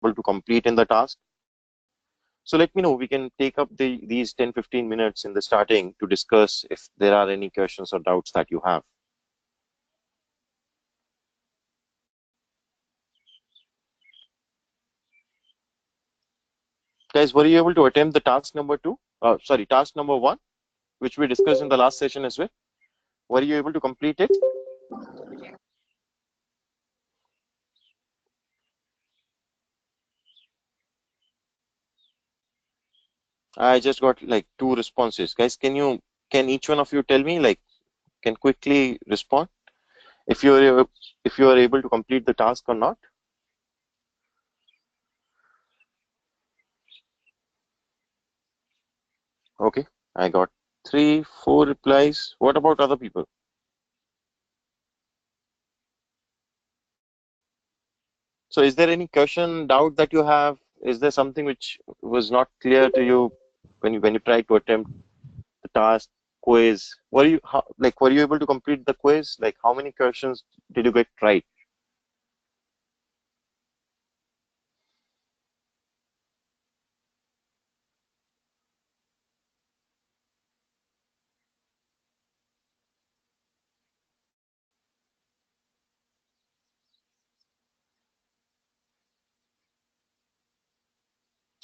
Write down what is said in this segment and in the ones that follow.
able to complete in the task. So let me know. We can take up these 10-15 minutes in the starting to discuss if there are any questions or doubts that you have. Guys, were you able to attempt the task number 2? Sorry, task number 1, which we discussed in the last session as well. Were you able to complete it? I just got like 2 responses. Guys, can each one of you tell me, like, can quickly respond if you are able to complete the task or not? Okay, I got 3, 4 replies. What about other people? So is there any question, doubt that you have? Is there something which was not clear to you when you tried to attempt the task, quiz? Were you able to complete the quiz? Like, how many questions did you get right?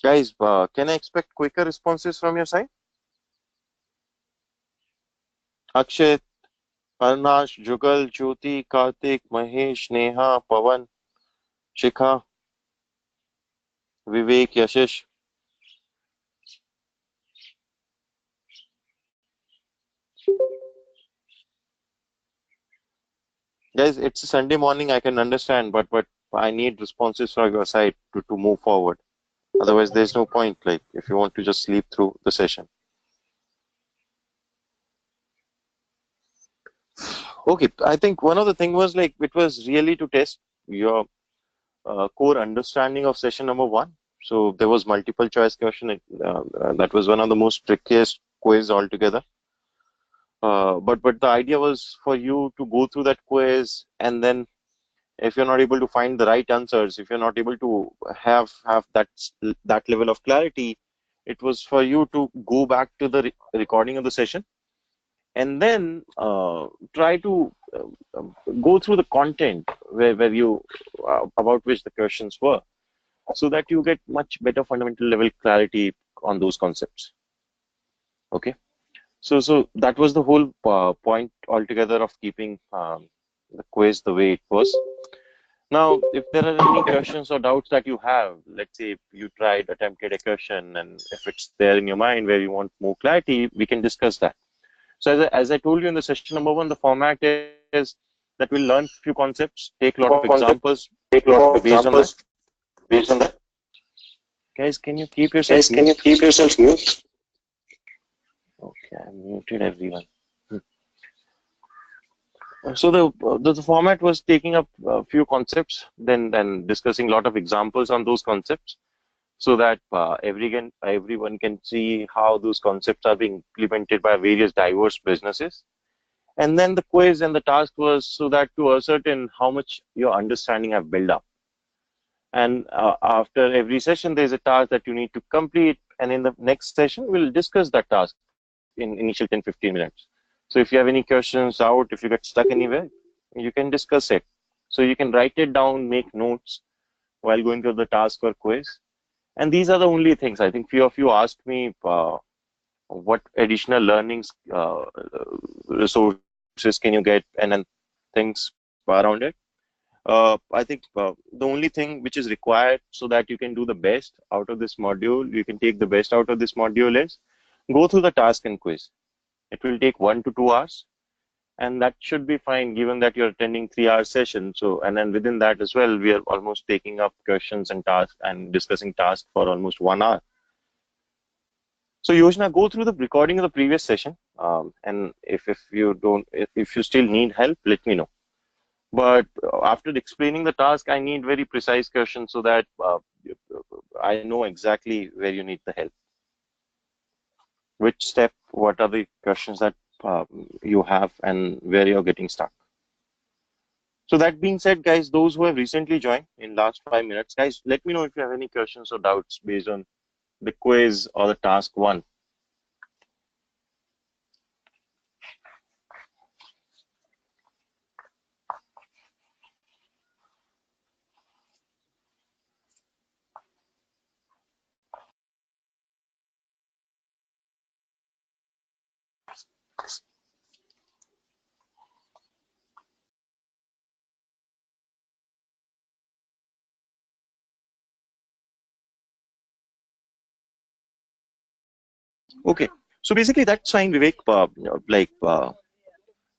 Guys, can I expect quicker responses from your side? Akshay, Arnash, Jugal, Jyoti, Karthik, Mahesh, Neha, Pavan, Shikha, Vivek, Yashish. Guys, it's a Sunday morning, I can understand, but I need responses from your side to move forward. Otherwise, there's no point, like, if you want to just sleep through the session. Okay, I think one of the thing was like, it was really to test your core understanding of session number 1. So there was multiple choice question. That was one of the most trickiest quiz altogether. But the idea was for you to go through that quiz, and then if you're not able to find the right answers, if you're not able to have that level of clarity, it was for you to go back to the recording of the session and then try to go through the content where you about which the questions were, so that you get much better fundamental level clarity on those concepts. Okay. So that was the whole point altogether of keeping the quiz the way it was. Now, if there are any questions or doubts that you have, let's say if you tried, attempted a question, and if it's there in your mind where you want more clarity, we can discuss that. So as I told you in the session number 1, the format is that we'll learn few concepts, take a lot of examples based on that. Guys, can you keep yourself mute? Okay, I muted everyone. So the format was taking up a few concepts, then discussing a lot of examples on those concepts, so that everyone can see how those concepts are being implemented by various diverse businesses. And then the quiz and the task was so that to ascertain how much your understanding have built up. And after every session, there's a task that you need to complete. And in the next session, we'll discuss that task in initial 10-15 minutes. So if you have any questions out, if you get stuck anywhere, you can discuss it. So you can write it down, make notes while going through the task or quiz. And these are the only things. I think few of you asked me what additional learnings resources can you get, and then things around it. I think the only thing which is required so that you can do the best out of this module, you can take the best out of this module, is go through the task and quiz. It will take 1 to 2 hours, and that should be fine given that you're attending 3-hour session. So, and then within that as well, we are almost taking up questions and tasks and discussing tasks for almost 1 hour. So Yojana, go through the recording of the previous session, and if you still need help, let me know. But after explaining the task, I need very precise questions so that I know exactly where you need the help. Which step, what are the questions that you have, and where you're getting stuck. So that being said, guys, those who have recently joined in last 5 minutes, guys, let me know if you have any questions or doubts based on the quiz or the task one. Okay, so basically that's fine, Vivek.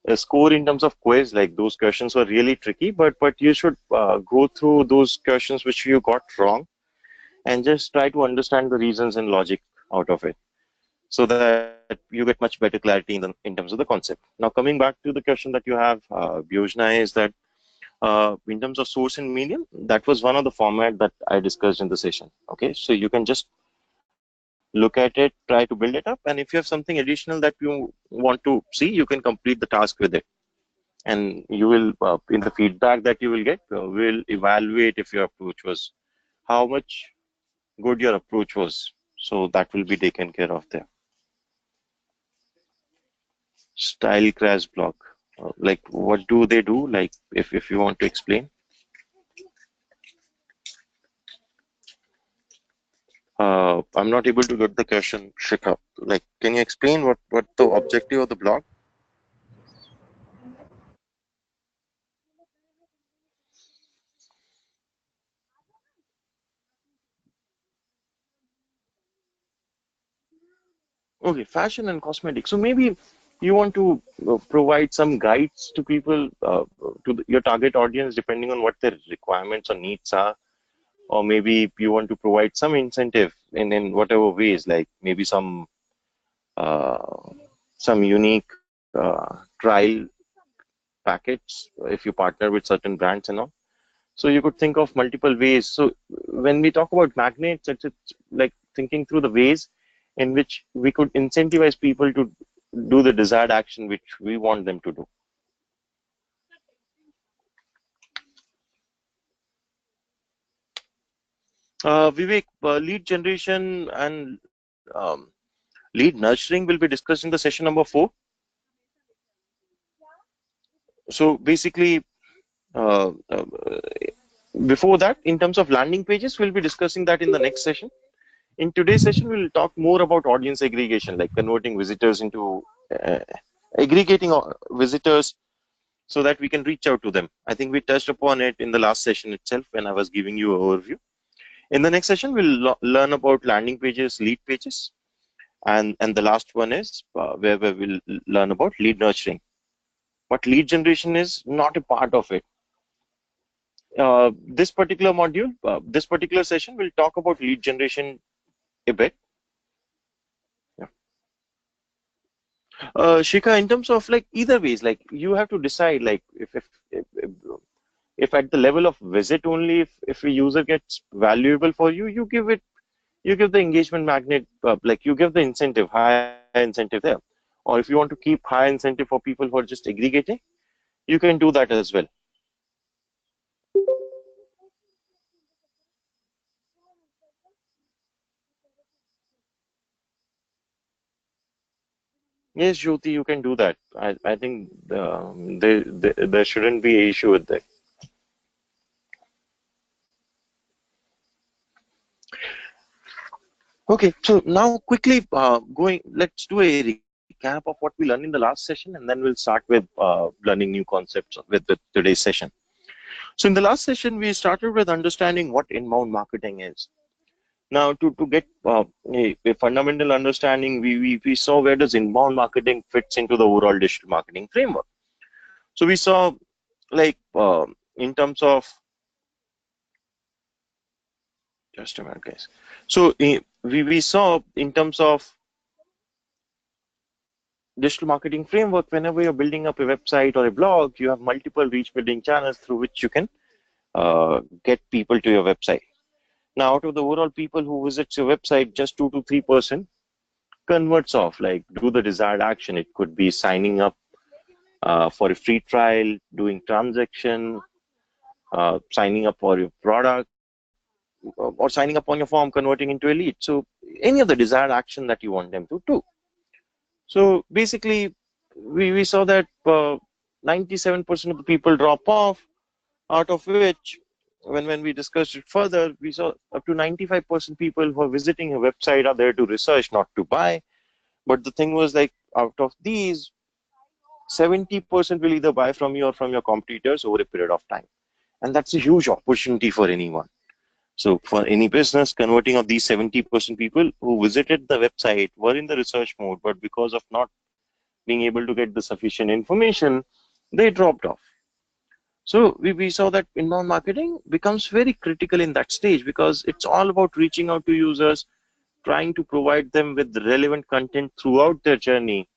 A score in terms of quiz, like those questions were really tricky, but you should go through those questions which you got wrong and just try to understand the reasons and logic out of it, so that you get much better clarity in terms of the concept. Now, coming back to the question that you have, Bhojna, is that in terms of source and medium, that was one of the format that I discussed in the session. Okay, so you can just look at it, try to build it up, and if you have something additional that you want to see, you can complete the task with it. And you will, in the feedback that you will get, will evaluate if your approach was, how much good your approach was. So that will be taken care of there. Style crash block. Like, what do they do? Like, if you want to explain. I'm not able to get the question, Shikha. Like, can you explain what the objective of the blog? Okay, fashion and cosmetics. So maybe you want to provide some guides to people, your target audience, depending on what their requirements or needs are. Or maybe you want to provide some incentive in whatever ways, like maybe uh, some unique trial packets if you partner with certain brands and all. So you could think of multiple ways. So when we talk about magnets, it's like thinking through the ways in which we could incentivize people to do the desired action which we want them to do. Vivek, lead generation and lead nurturing will be discussed in the session number 4. So basically, uh, uh, before that, in terms of landing pages, we'll be discussing that in the next session. In today's session, we'll talk more about audience aggregation, like converting visitors into aggregating visitors so that we can reach out to them. I think we touched upon it in the last session itself when I was giving you an overview. In the next session, we'll learn about landing pages, lead pages, and the last one is where we'll learn about lead nurturing. But lead generation is not a part of it. This particular module, this particular session, will talk about lead generation a bit. Yeah. Shika, in terms of like either ways, like you have to decide, like if at the level of visit only, if a user gets valuable for you, you give the engagement magnet, like you give the incentive, high incentive there. Or if you want to keep high incentive for people who are just aggregating, you can do that as well. Yes, Jyoti, you can do that. I think there shouldn't be an issue with that. Okay, so now quickly let's do a recap of what we learned in the last session, and then we'll start with learning new concepts with today's session. So in the last session, we started with understanding what inbound marketing is. Now, to get a fundamental understanding, we saw where does inbound marketing fits into the overall digital marketing framework. So we saw like in terms of, just a minute, guys. So we saw in terms of digital marketing framework, whenever you're building up a website or a blog, you have multiple reach building channels through which you can get people to your website. Now, out of the overall people who visits your website, just 2 to 3% converts off, like do the desired action. It could be signing up for a free trial, doing transaction, signing up for your product, or signing up on your form, converting into a lead. So any of the desired action that you want them to do. So basically, we saw that 97% of the people drop off, out of which, when we discussed it further, we saw up to 95% people who are visiting a website are there to research, not to buy. But the thing was like, out of these, 70% will either buy from you or from your competitors over a period of time. And that's a huge opportunity for anyone. So for any business, converting of these 70% people who visited the website were in the research mode, but because of not being able to get the sufficient information, they dropped off. So we saw that inbound marketing becomes very critical in that stage because it's all about reaching out to users, trying to provide them with relevant content throughout their journey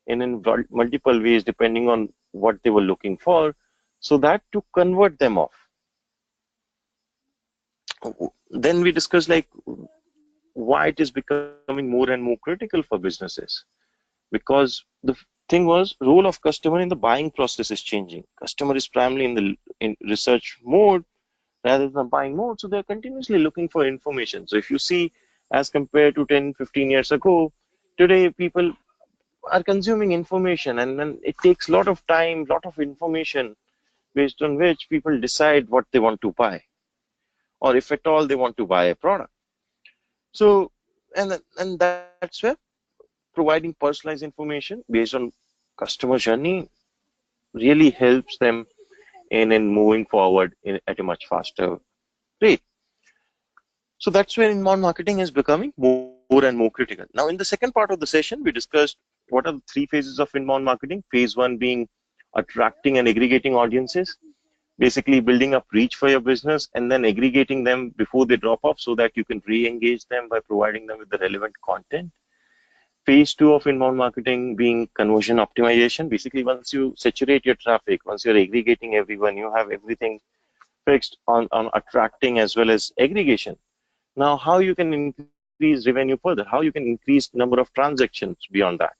in multiple ways depending on what they were looking for, so that to convert them off. Then we discussed like why it is becoming more and more critical for businesses, because the thing was role of customer in the buying process is changing. Customer is primarily in research mode rather than buying mode, so they're continuously looking for information. So if you see, as compared to 10-15 years ago, today people are consuming information, and then it takes a lot of time, lot of information, based on which people decide what they want to buy, or if at all they want to buy a product. So and that's where providing personalized information based on customer journey really helps them in moving forward at a much faster rate. So that's where inbound marketing is becoming more and more critical. Now, in the second part of the session, we discussed what are the three phases of inbound marketing. Phase one being attracting and aggregating audiences, basically building up reach for your business and then aggregating them before they drop off so that you can re-engage them by providing them with the relevant content. Phase two of inbound marketing being conversion optimization. Basically, once you saturate your traffic, once you're aggregating everyone, you have everything fixed on attracting as well as aggregation. Now, how you can increase revenue further, how you can increase number of transactions beyond that.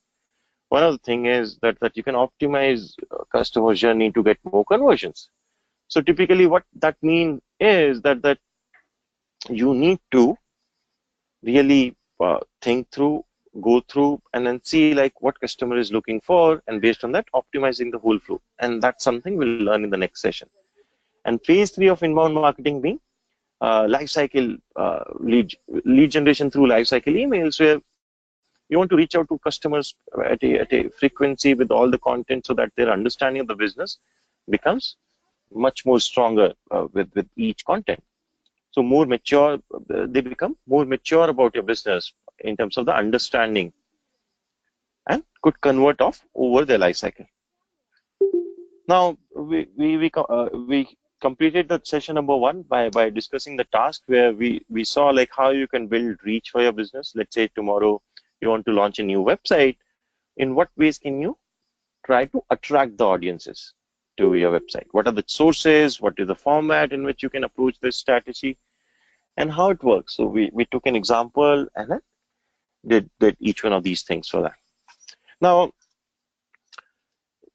One of the thing is that you can optimize customer journey to get more conversions. So typically what that means is that you need to really think through, go through, and then see like what customer is looking for, and based on that, optimizing the whole flow. And that's something we'll learn in the next session. And phase three of inbound marketing being life cycle lead generation through life cycle emails, where you want to reach out to customers at a frequency with all the content so that their understanding of the business becomes much more stronger with each content. So more mature, they become more mature about your business in terms of the understanding, and could convert off over their life cycle. Now we completed the session number one by discussing the task where we saw like how you can build reach for your business. Let's say tomorrow you want to launch a new website. In what ways can you try to attract the audiences to your website? What are the sources? What is the format in which you can approach this strategy, and how it works? So we took an example and then did each one of these things for that. Now,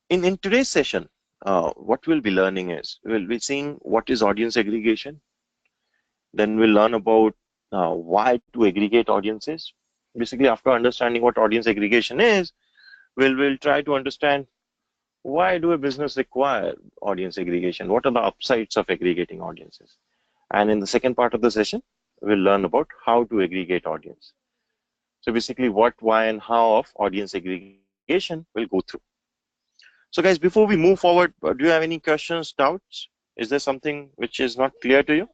in today's session, what we'll be learning is we'll be seeing what is audience aggregation. Then we'll learn about why to aggregate audiences. Basically, after understanding what audience aggregation is, we'll try to understand why do a business require audience aggregation? What are the upsides of aggregating audiences? And in the second part of the session, we'll learn about how to aggregate audience. So basically, what, why, and how of audience aggregation we'll go through. So guys, before we move forward, do you have any questions, doubts? Is there something which is not clear to you?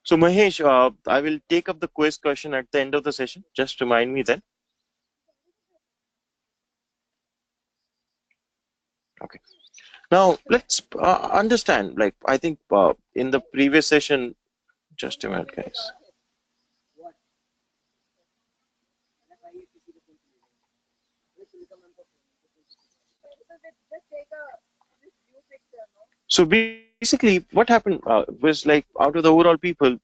So Mahesh, I will take up the quiz question at the end of the session. Just remind me then. Okay. Now let's understand. Like I think in the previous session, just a minute, guys. So basically, what happened was like out of the overall people,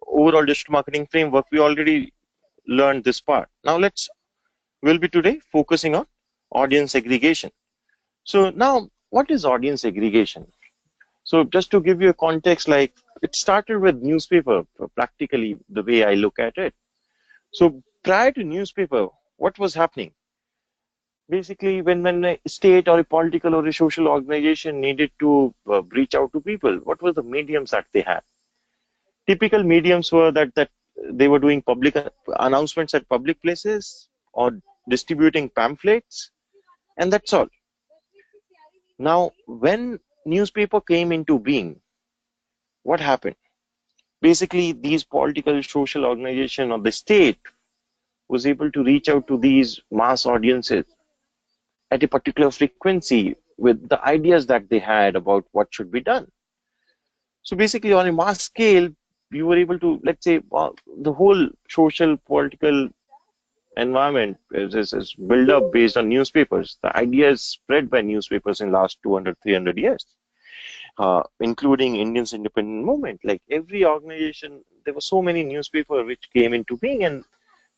overall digital marketing framework, we already learned this part. Now we'll be today focusing on audience aggregation. So now, what is audience aggregation? So just to give you a context, like it started with newspaper, practically the way I look at it. So prior to newspaper, what was happening? Basically, when a state or a political or a social organization needed to reach out to people, what were the mediums that they had? Typical mediums were that they were doing public announcements at public places or distributing pamphlets, and that's all. Now, when newspaper came into being, what happened? Basically, these political social organization or the state was able to reach out to these mass audiences at a particular frequency with the ideas that they had about what should be done. So basically, on a mass scale, you were able to, let's say, the whole social political environment is built up based on newspapers. The ideas spread by newspapers in last 200, 300 years, including Indians independent movement. Like every organization, there were so many newspapers which came into being, and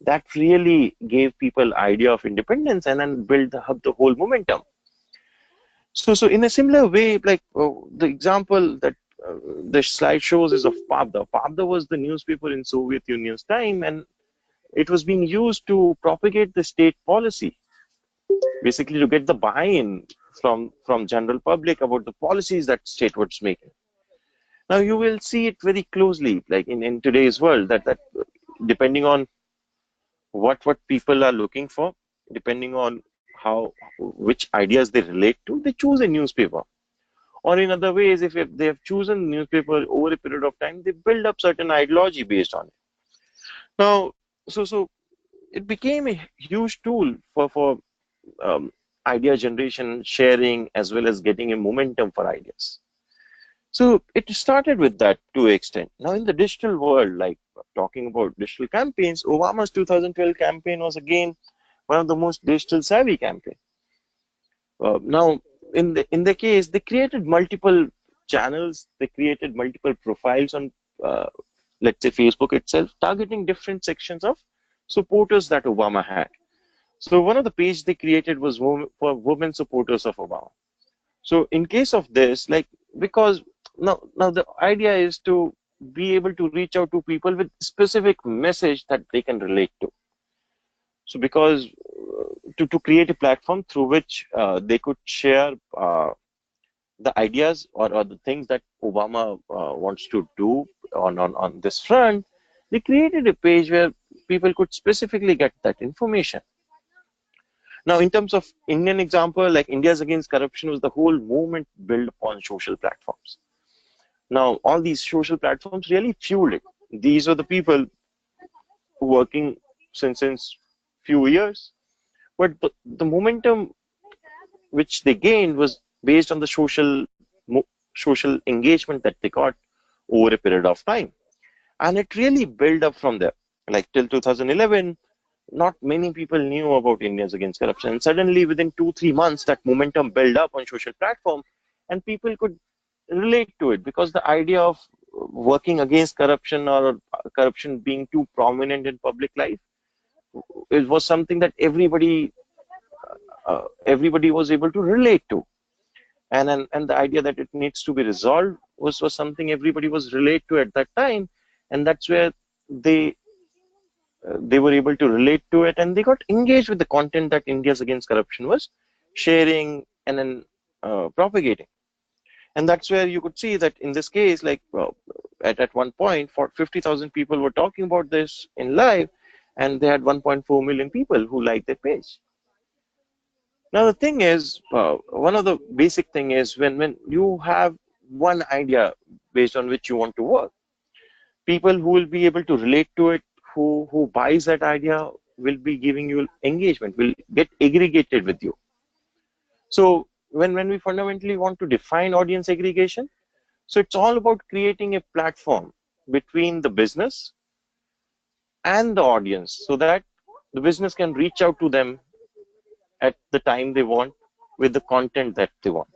that really gave people idea of independence and then built up the whole momentum. So in a similar way, like the example that the slide shows is of Pravda. Pravda was the newspaper in Soviet Union's time, and it was being used to propagate the state policy, basically to get the buy-in from general public about the policies that state was making. Now you will see it very closely, like in today's world, that depending on what people are looking for, depending on how which ideas they relate to, they choose a newspaper. Or in other ways, if they have chosen newspaper over a period of time, they build up certain ideology based on it. Now, so it became a huge tool for idea generation, sharing, as well as getting a momentum for ideas. So it started with that to an extent. Now in the digital world, like talking about digital campaigns, Obama's 2012 campaign was again one of the most digital savvy campaigns. Now in the case, they created multiple channels, they created multiple profiles on let's say Facebook itself, targeting different sections of supporters that Obama had. So one of the pages they created was for women supporters of Obama. So in case of this, like because now the idea is to be able to reach out to people with specific message that they can relate to. So because to create a platform through which they could share the ideas or the things that Obama wants to do on this front, they created a page where people could specifically get that information. Now, in terms of Indian example, like India's Against Corruption was the whole movement built upon social platforms. Now, all these social platforms really fueled it. These are the people working since few years, but the momentum which they gained was based on the social engagement that they got over a period of time, and it really built up from there. Like till 2011, not many people knew about Indians Against Corruption. And suddenly, within 2-3 months, that momentum built up on social platform, and people could relate to it because the idea of working against corruption or corruption being too prominent in public life, it was something that everybody was able to relate to, and the idea that it needs to be resolved was something everybody was relate to at that time, and that's where they they were able to relate to it, and they got engaged with the content that India's Against Corruption was sharing and then propagating. And that's where you could see that in this case, like at one point, for 50,000 people were talking about this in live, and they had 1.4 million people who liked their page. Now the thing is, one of the basic thing is when you have one idea based on which you want to work, people who will be able to relate to it, who buys that idea, will be giving you engagement, will get aggregated with you. So when we fundamentally want to define audience aggregation, so it's all about creating a platform between the business and the audience so that the business can reach out to them at the time they want with the content that they want.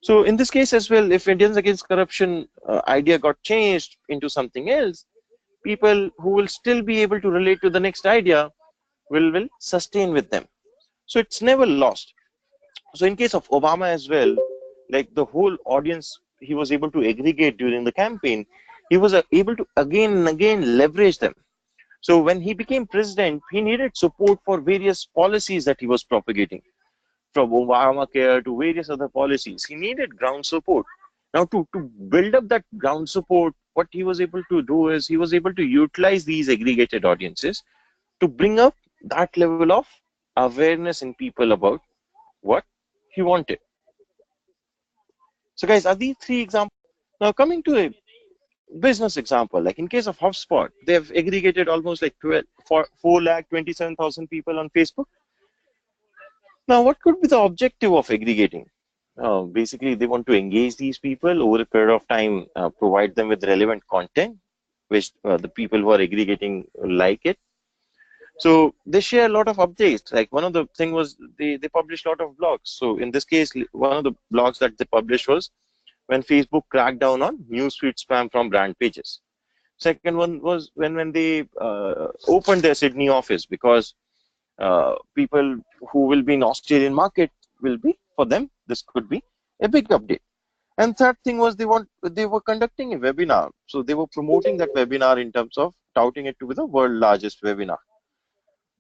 So in this case as well, if Indians Against Corruption idea got changed into something else, people who will still be able to relate to the next idea will sustain with them. So it's never lost. So in case of Obama as well, like the whole audience he was able to aggregate during the campaign, he was able to again and again leverage them. So when he became president, he needed support for various policies that he was propagating, from Obamacare to various other policies. He needed ground support. Now, to build up that ground support, what he was able to do is he was able to utilize these aggregated audiences to bring up that level of awareness in people about what he wanted. So, guys, are these three examples? Now, coming to a business example, like in case of HubSpot, they've aggregated almost like 427,000 people on Facebook. Now, what could be the objective of aggregating? Basically, they want to engage these people over a period of time, provide them with relevant content, which the people who are aggregating like it. So they share a lot of updates. Like one of the thing was they published a lot of blogs. So in this case, one of the blogs that they published was when Facebook cracked down on newsfeed spam from brand pages. Second one was when they opened their Sydney office, because people who will be in Australian market will be, for them, this could be a big update. And third thing was they were conducting a webinar. So they were promoting that webinar in terms of touting it to be the world largest webinar.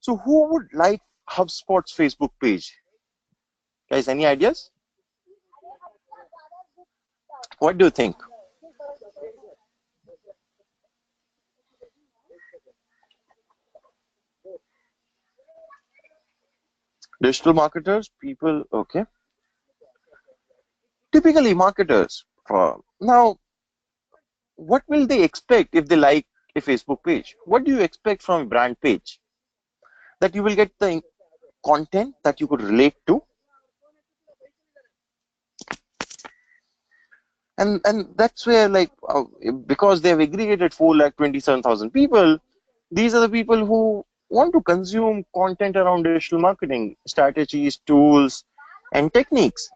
So who would like HubSpot's Facebook page? Guys, any ideas? What do you think? Digital marketers, people, okay. Typically marketers. Now, what will they expect if they like a Facebook page? What do you expect from a brand page? That you will get the content that you could relate to. And that's where, like, because they have aggregated 427,000 people, these are the people who want to consume content around digital marketing, strategies, tools, and techniques.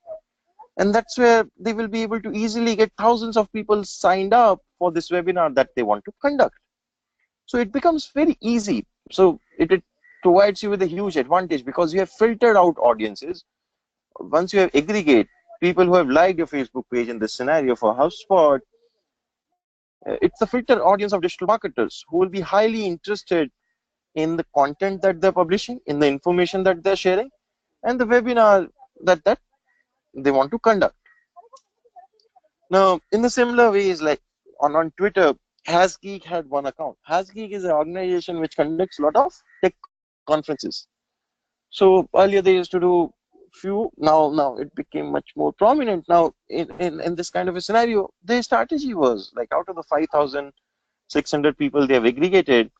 And that's where they will be able to easily get thousands of people signed up for this webinar that they want to conduct. So it becomes very easy. So it provides you with a huge advantage because you have filtered out audiences. Once you have aggregate people who have liked your Facebook page in this scenario for HubSpot, it's the filter audience of digital marketers who will be highly interested in the content that they're publishing, in the information that they're sharing, and the webinar that they want to conduct. Now, in the similar ways, like on Twitter, HasGeek had one account. HasGeek is an organization which conducts a lot of tech conferences. So earlier they used to do few, now it became much more prominent. Now in this kind of a scenario, their strategy was like, out of the 5,600 people they have aggregated,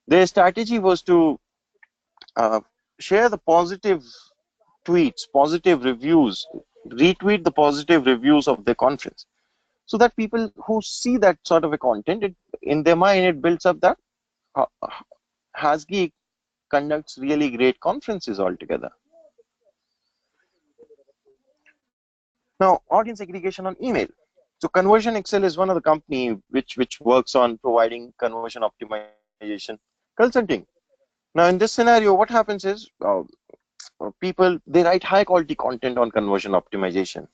their strategy was to share the positive tweets, positive reviews, retweet the positive reviews of the conference, so that people who see that sort of a content, in their mind, it builds up that HasGeek conducts really great conferences altogether. Now, audience aggregation on email. So Conversion Excel is one of the company which works on providing conversion optimization consulting. Now, in this scenario, what happens is people, they write high quality content on conversion optimization.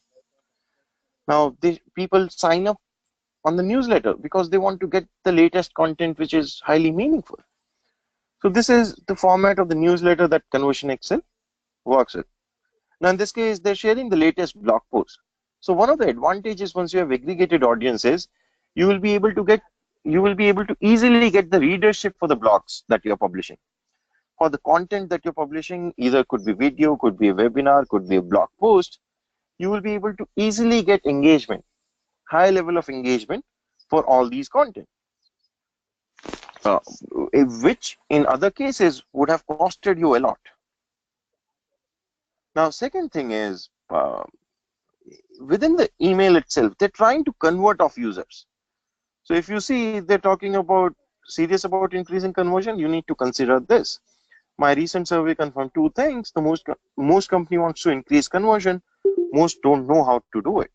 Now, people sign up on the newsletter because they want to get the latest content which is highly meaningful. So this is the format of the newsletter that Conversion Excel works with. Now, in this case, they're sharing the latest blog post. So one of the advantages once you have aggregated audiences, you will be able to easily get the readership for the blogs that you're publishing. For the content that you're publishing, either could be video, could be a webinar, could be a blog post, you will be able to easily get engagement, high level of engagement for all these content, which in other cases would have costed you a lot. Now, second thing is, within the email itself, they're trying to convert off users. So if you see they're talking about serious about increasing conversion, you need to consider this. My recent survey confirmed two things. The most company wants to increase conversion. Most don't know how to do it.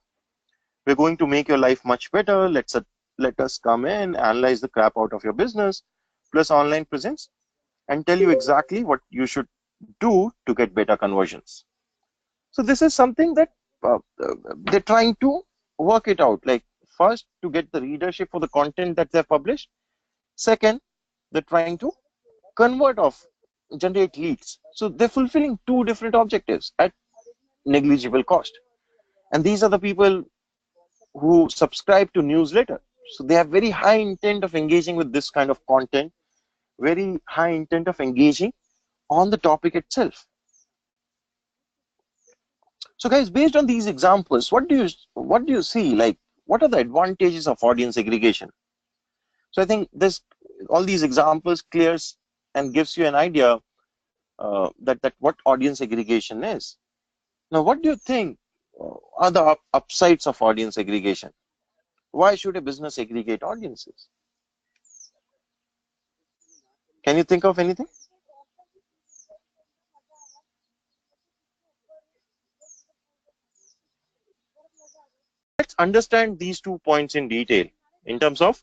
We're going to make your life much better. Let us come in, analyze the crap out of your business, plus online presence, and tell you exactly what you should do to get better conversions. So this is something that they're trying to work it out. Like first, to get the readership for the content that they've published. Second, they're trying to convert off, generate leads. So they're fulfilling two different objectives at negligible cost. And these are the people who subscribe to newsletter. So they have very high intent of engaging with this kind of content, very high intent of engaging on the topic itself. So guys, based on these examples, what do you see? Like, what are the advantages of audience aggregation? So I think this all these examples clears and gives you an idea that what audience aggregation is. Now, what do you think are the upsides of audience aggregation? Why should a business aggregate audiences? Can you think of anything? Let's understand these 2 points in detail in terms of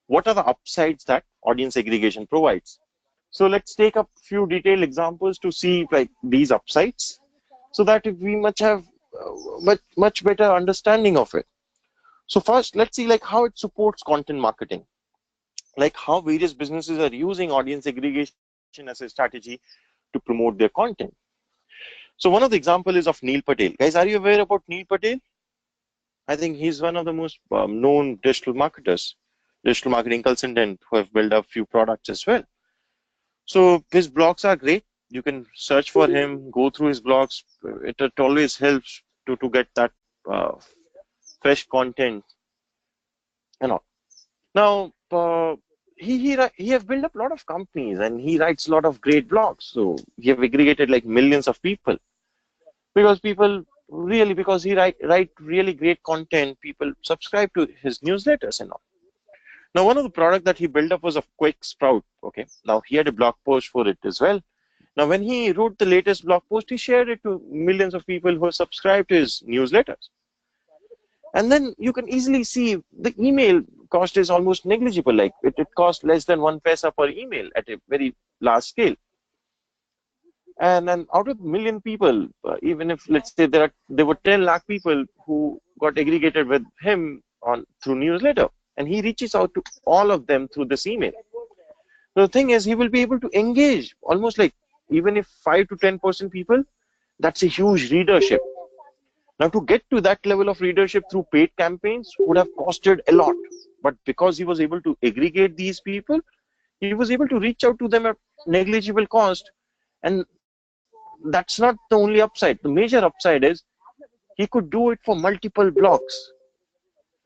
what are the upsides that audience aggregation provides. So let's take a few detailed examples to see like these upsides, so that we much have much better understanding of it. So first, let's see like how it supports content marketing, like how various businesses are using audience aggregation as a strategy to promote their content. So one of the example is of Neil Patel. Guys, are you aware about Neil Patel? I think he's one of the most known digital marketers, digital marketing consultant who have built up few products as well. So his blogs are great. You can search for him, go through his blogs. It always helps to get that fresh content and all. Now, he have built up a lot of companies and he writes a lot of great blogs. So he have aggregated like millions of people because because he write really great content. People subscribe to his newsletters and all. Now, one of the product that he built up was a quick sprout. Okay. Now he had a blog post for it as well. Now, when he wrote the latest blog post, he shared it to millions of people who subscribed to his newsletters. And then you can easily see the email cost is almost negligible. Like it costs less than 1 paisa per email at a very large scale. And then out of million people, even if let's say there were 10 lakh people who got aggregated with him through newsletter, and he reaches out to all of them through this email. The thing is, he will be able to engage almost like even if 5 to 10% people, that's a huge readership. Now, to get to that level of readership through paid campaigns would have costed a lot. But because he was able to aggregate these people, he was able to reach out to them at negligible cost. And that's not the only upside. The major upside is he could do it for multiple blogs.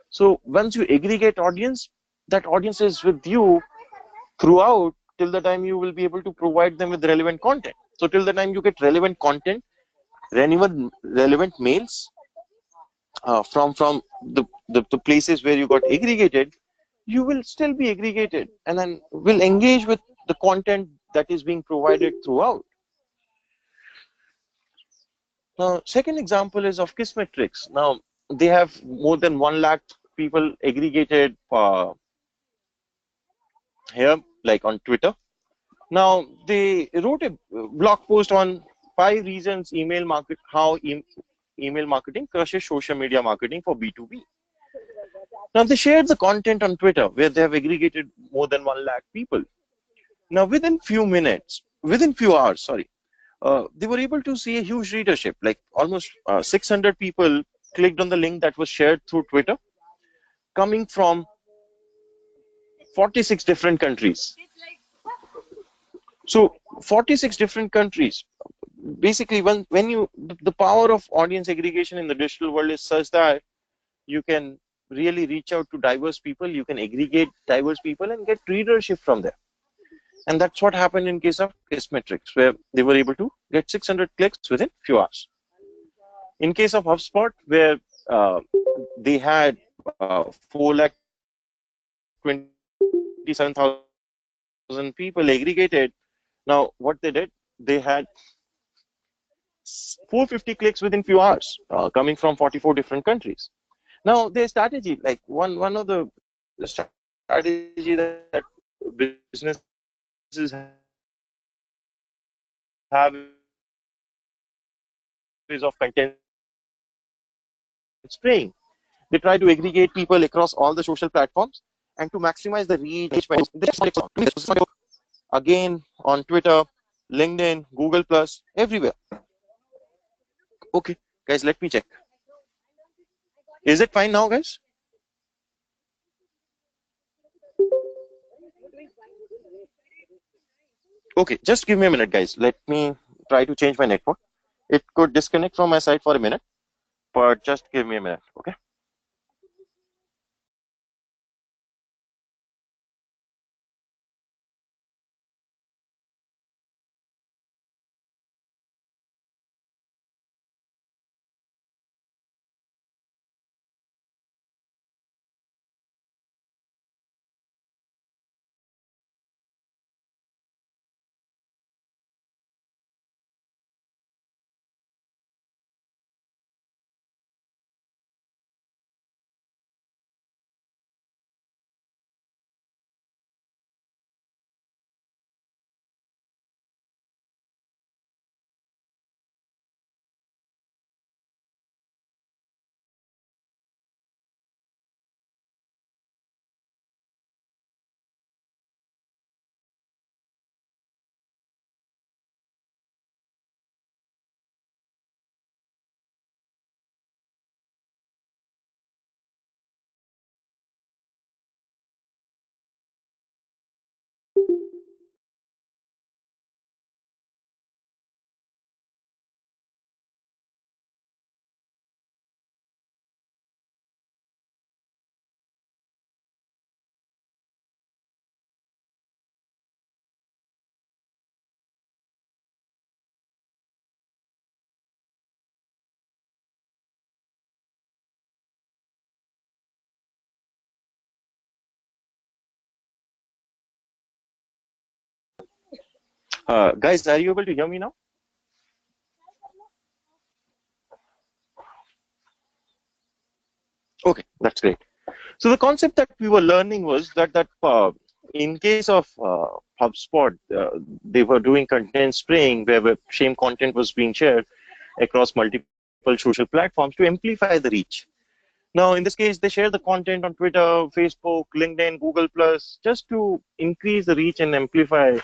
So once you aggregate audience, that audience is with you throughout till the time you will be able to provide them with relevant content. So till the time you get relevant content, relevant mails from the places where you got aggregated, you will still be aggregated and then will engage with the content that is being provided throughout. Now, second example is of Kissmetrics. Now, they have more than 1 lakh people aggregated here, like on Twitter. Now, they wrote a blog post on 5 reasons how email marketing crushes social media marketing for B2B. Now, they shared the content on Twitter where they have aggregated more than 1 lakh people. Now, within few hours, sorry, they were able to see a huge readership, like almost 600 people clicked on the link that was shared through Twitter, coming from 46 different countries. So 46 different countries. Basically, when the power of audience aggregation in the digital world is such that you can really reach out to diverse people, you can aggregate diverse people and get readership from there. And that's what happened in case of Kissmetrics, where they were able to get 600 clicks within few hours. In case of HubSpot, where they had 4,27,000 people aggregated. Now, what they did, they had 450 clicks within few hours, coming from 44 different countries. Now, their strategy, like one of the strategy that businesses have is of content spraying. They try to aggregate people across all the social platforms and to maximize the reach across all these platforms and to maximize the engagement. Again on Twitter, LinkedIn, Google Plus, everywhere. Okay, guys, let me check. Is it fine now, guys? Okay, just give me a minute, guys. Let me try to change my network. It could disconnect from my side for a minute, but just give me a minute, okay? Guys, are you able to hear me now? Okay, that's great. So the concept that we were learning was that in case of HubSpot, they were doing content spraying where the same content was being shared across multiple social platforms to amplify the reach. Now, in this case, they share the content on Twitter, Facebook, LinkedIn, Google Plus, just to increase the reach and amplify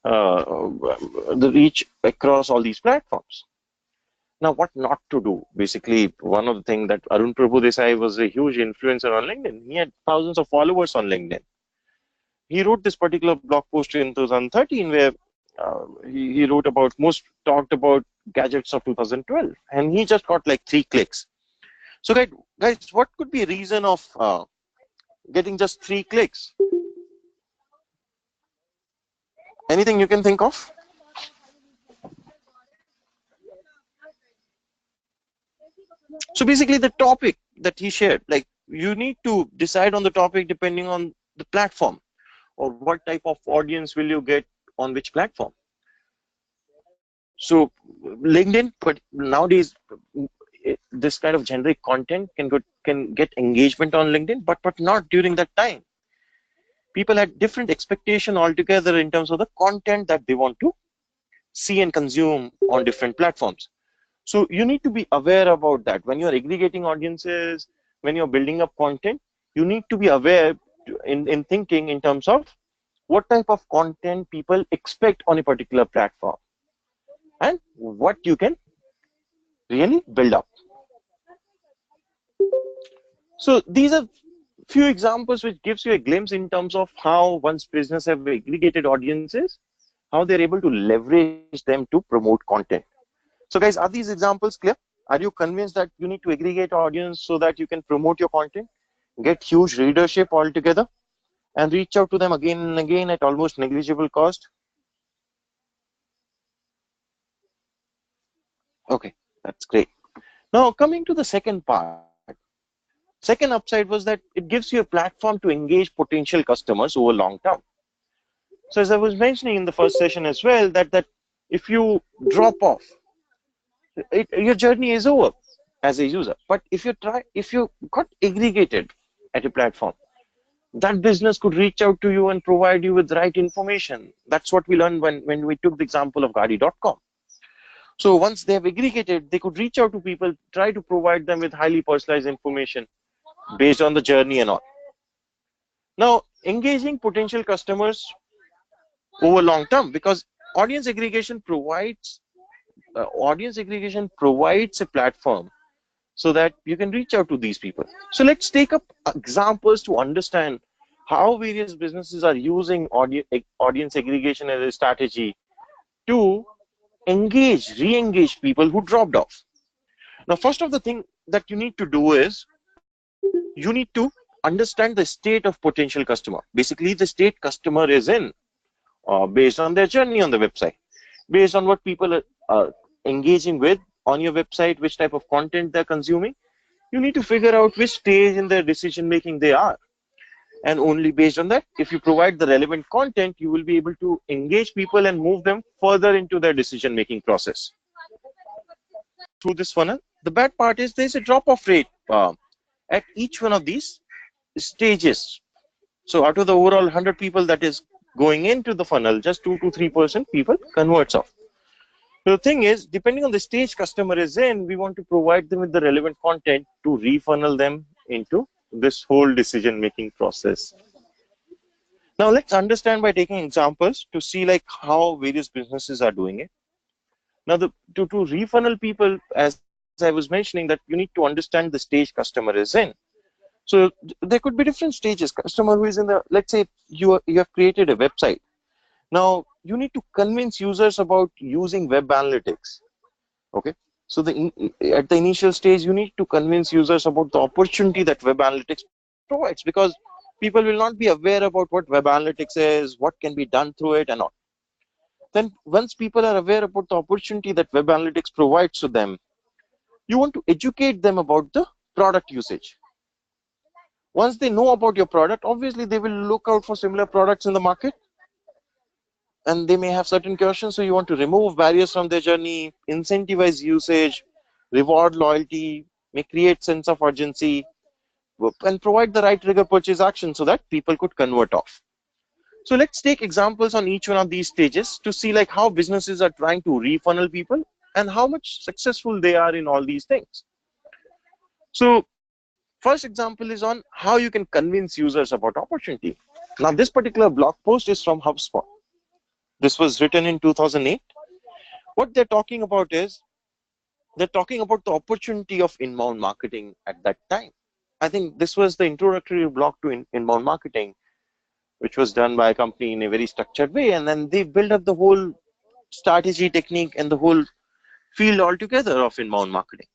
the reach across all these platforms. Now, what not to do? Basically, one of the things that Arun Prabhu Desai was a huge influencer on LinkedIn. He had thousands of followers on LinkedIn. He wrote this particular blog post in 2013 where he wrote about most talked about gadgets of 2012, and he just got like 3 clicks. So, guys, what could be a reason of getting just 3 clicks? Anything you can think of? So basically the topic that he shared, like you need to decide on the topic depending on the platform or what type of audience will you get on which platform. So LinkedIn, but nowadays this kind of generic content can get engagement on LinkedIn, but not during that time. People had different expectation altogether in terms of the content that they want to see and consume on different platforms. So you need to be aware about that. When you're aggregating audiences, when you're building up content, you need to be aware in thinking in terms of what type of content people expect on a particular platform and what you can really build up. So these are few examples which gives you a glimpse in terms of how once business have aggregated audiences, how they're able to leverage them to promote content. So guys, are these examples clear? Are you convinced that you need to aggregate audience so that you can promote your content, get huge readership altogether, and reach out to them again and again at almost negligible cost? Okay, that's great. Now coming to the second part. Second upside was that it gives you a platform to engage potential customers over long term. So as I was mentioning in the first session as well, that if you drop off, your journey is over. as a user. But if you got aggregated at a platform, that business could reach out to you and provide you with the right information. That's what we learned when we took the example of Gaadi.com. So once they have aggregated, they could reach out to people, try to provide them with highly personalized information based on the journey and all. Now, engaging potential customers over long term, because audience aggregation provides a platform so that you can reach out to these people. So let's take up examples to understand how various businesses are using audience aggregation as a strategy to re-engage people who dropped off. Now, first of the thing that you need to do is you need to understand the state of potential customer. Basically, the state customer is in based on their journey on the website, based on what people are engaging with on your website, which type of content they're consuming. You need to figure out which stage in their decision making they are. And only based on that, if you provide the relevant content, you will be able to engage people and move them further into their decision making process through this funnel. The bad part is there's a drop off rate at each one of these stages. So out of the overall 100 people that is going into the funnel, just 2 to 3% people converts off. So the thing is, depending on the stage customer is in, we want to provide them with the relevant content to refunnel them into this whole decision-making process. Now let's understand by taking examples to see like how various businesses are doing it. Now to refunnel people, as I was mentioning, that you need to understand the stage customer is in. So there could be different stages. Customer who is in the, let's say you have created a website. Now you need to convince users about using web analytics. Okay. So at the initial stage, you need to convince users about the opportunity that web analytics provides, because people will not be aware about what web analytics is, what can be done through it and all. Then once people are aware about the opportunity that web analytics provides to them, you want to educate them about the product usage. Once they know about your product, obviously they will look out for similar products in the market, and they may have certain questions. So you want to remove barriers from their journey, incentivize usage, reward loyalty, may create sense of urgency, and provide the right trigger purchase action so that people could convert off. So let's take examples on each one of these stages to see like how businesses are trying to refunnel people and how much successful they are in all these things. So first example is on how you can convince users about opportunity. Now this particular blog post is from HubSpot. This was written in 2008. What they're talking about is they're talking about the opportunity of inbound marketing at that time. I think this was the introductory blog to inbound marketing, which was done by a company in a very structured way. And then they built up the whole strategy, technique, and the whole field altogether of inbound marketing.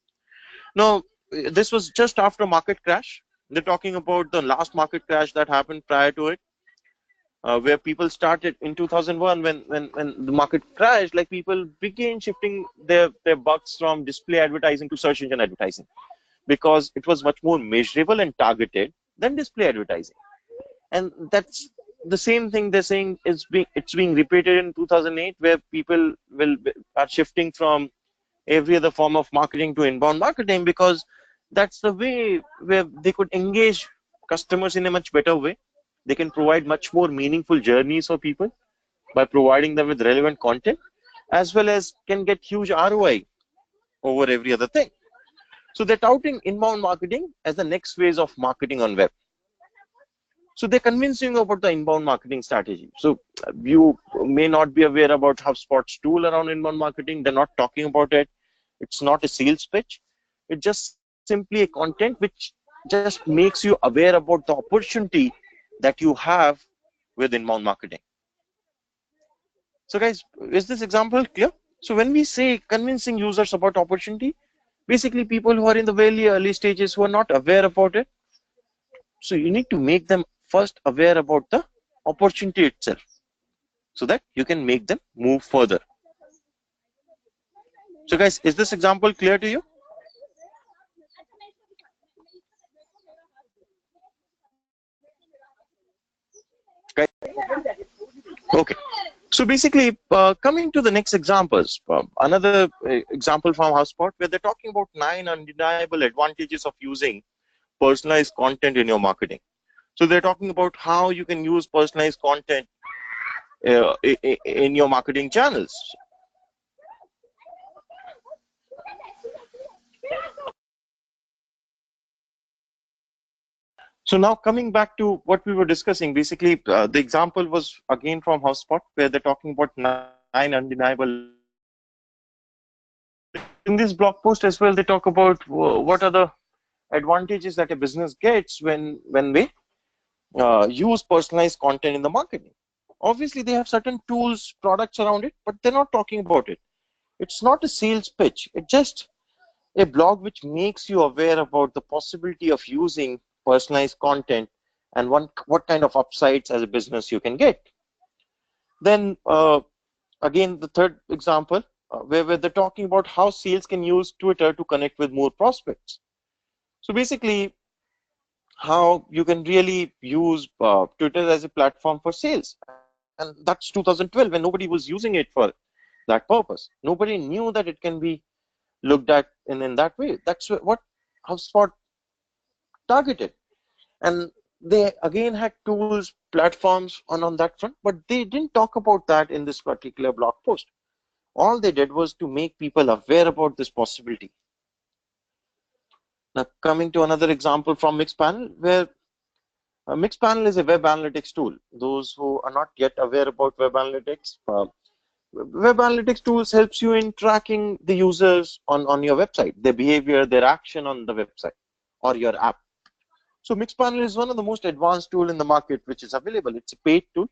Now, this was just after market crash. They're talking about the last market crash that happened prior to it, where people started in 2001 when the market crashed. Like people began shifting their bucks from display advertising to search engine advertising, because it was much more measurable and targeted than display advertising. And that's the same thing they're saying it's being repeated in 2008, where people are shifting from every other form of marketing to inbound marketing, because that's the way where they could engage customers in a much better way. They can provide much more meaningful journeys for people by providing them with relevant content, as well as can get huge ROI over every other thing. So they're touting inbound marketing as the next phase of marketing on web. So they're convincing you about the inbound marketing strategy. So you may not be aware about HubSpot's tool around inbound marketing. They're not talking about it. It's not a sales pitch. It's just simply a content which just makes you aware about the opportunity that you have with inbound marketing. So guys, is this example clear? So when we say convincing users about opportunity, basically people who are in the very early stages who are not aware about it. So you need to make them first aware about the opportunity itself so that you can make them move further. So guys, is this example clear to you? Guys? Okay. So basically, coming to the next examples, another example from HubSpot where they're talking about 9 undeniable advantages of using personalized content in your marketing. So they're talking about how you can use personalized content in your marketing channels. So now coming back to what we were discussing, basically the example was again from HubSpot where they're talking about 9 undeniable in this blog post as well. They talk about what are the advantages that a business gets when they use personalized content in the marketing. Obviously, they have certain tools, products around it, but they're not talking about it. It's not a sales pitch. It's just a blog which makes you aware about the possibility of using personalized content and what kind of upsides as a business you can get. Then again, the third example, where they're talking about how sales can use Twitter to connect with more prospects. So basically, how you can really use Twitter as a platform for sales. And that's 2012 when nobody was using it for that purpose. Nobody knew that it can be looked at in that way. That's what HubSpot targeted. And they again had tools, platforms on that front, but they didn't talk about that in this particular blog post. All they did was to make people aware about this possibility. Now, coming to another example from Mixpanel, where Mixpanel is a web analytics tool. Those who are not yet aware about web analytics tools helps you in tracking the users on your website, their behavior, their action on the website or your app. So Mixpanel is one of the most advanced tool in the market which is available. It's a paid tool.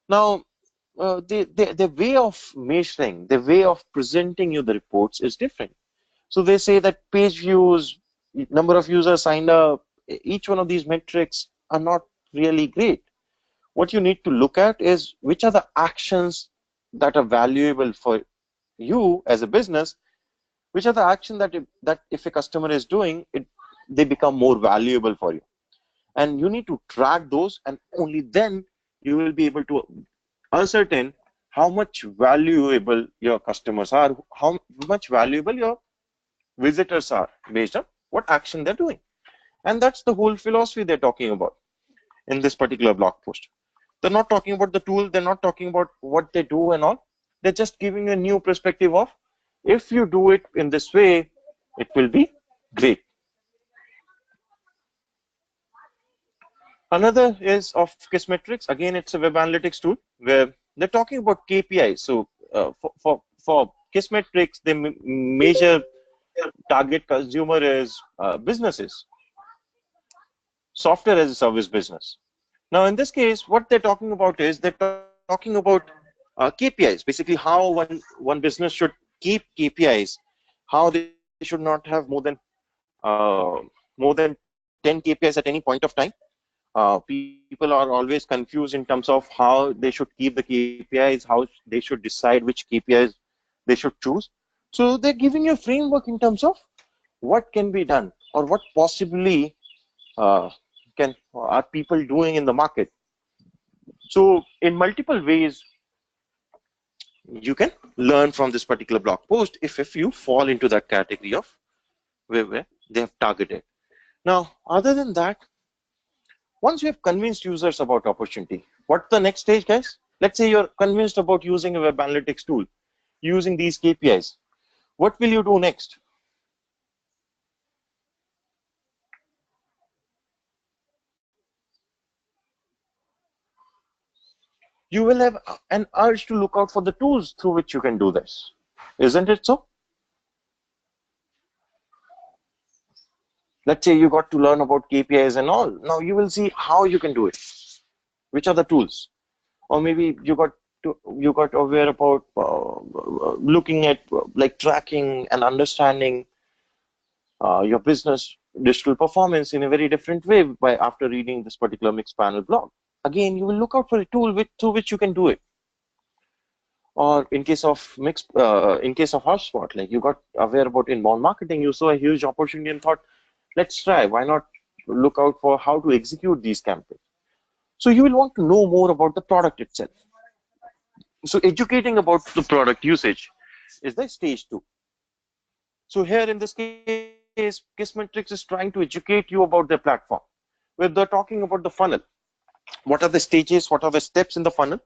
Now, the way of measuring, the way of presenting you the reports is different. So they say that page views, number of users signed up, each one of these metrics are not really great. What you need to look at is which are the actions that are valuable for you as a business, which are the actions that if a customer is doing, they become more valuable for you. And you need to track those, and only then you will be able to ascertain how much valuable your customers are, how much valuable your visitors are based on what action they're doing. And that's the whole philosophy they're talking about in this particular blog post. They're not talking about the tool, they're not talking about what they do and all. They're just giving a new perspective of if you do it in this way, it will be great. Another is of Kissmetrics. Again, it's a web analytics tool where they're talking about KPIs. So for Kissmetrics, they measure target consumer as businesses, software as a service business. Now, in this case, what they're talking about is they're talking about KPIs, basically how one business should keep KPIs, how they should not have more than 10 KPIs at any point of time. People are always confused in terms of how they should keep the KPIs, how they should decide which KPIs they should choose. So they're giving you a framework in terms of what can be done or what possibly are people doing in the market. So in multiple ways, you can learn from this particular blog post if you fall into that category of where they have targeted. Now, other than that, once you have convinced users about opportunity, what's the next stage, guys? Let's say you're convinced about using a web analytics tool, using these KPIs. What will you do next? You will have an urge to look out for the tools through which you can do this. Isn't it so? Let's say you got to learn about KPIs and all. Now you will see how you can do it. Which are the tools? Or maybe you got aware about looking at like tracking and understanding your business digital performance in a very different way by after reading this particular Mixpanel blog. Again, you will look out for a tool through which you can do it. Or in case of HubSpot, like you got aware about inbound marketing, you saw a huge opportunity and thought, let's try. Why not look out for how to execute these campaigns? So you will want to know more about the product itself. So educating about the product usage is the stage 2. So here in this case, Kissmetrics is trying to educate you about their platform, where they're talking about the funnel. What are the stages? What are the steps in the funnel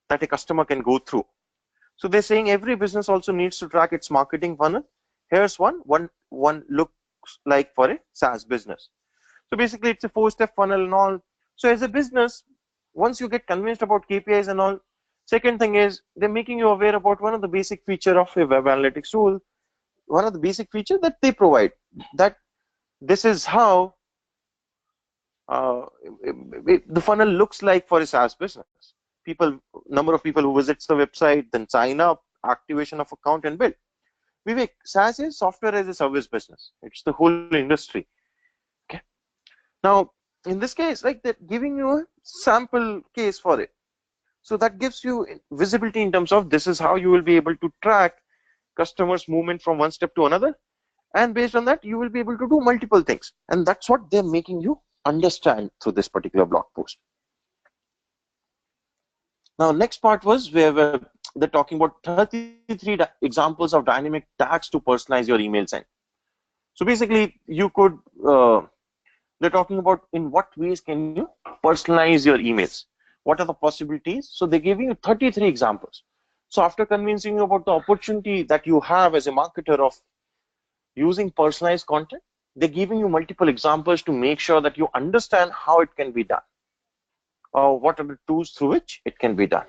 that a customer can go through? So they're saying every business also needs to track its marketing funnel. Here's one looks like for a SaaS business. So basically, it's a 4-step funnel and all. So as a business, once you get convinced about KPIs and all, second thing is they're making you aware about one of the basic feature of a web analytics tool, one of the basic features that they provide, that this is how uh, the funnel looks like for a SaaS business. Number of people who visits the website, then sign up, activation of account and bill. Vivek, SaaS is software as a service business. It's the whole industry. Okay. Now, in this case, like they're giving you a sample case for it. So that gives you visibility in terms of this is how you will be able to track customers' movement from one step to another. And based on that, you will be able to do multiple things. And that's what they're making you understand through this particular blog post. Now, next part was where they're talking about 33 examples of dynamic tags to personalize your email send. So basically, you could, they're talking about in what ways can you personalize your emails? What are the possibilities? So they're giving you 33 examples. So after convincing you about the opportunity that you have as a marketer of using personalized content, they're giving you multiple examples to make sure that you understand how it can be done, or what are the tools through which it can be done.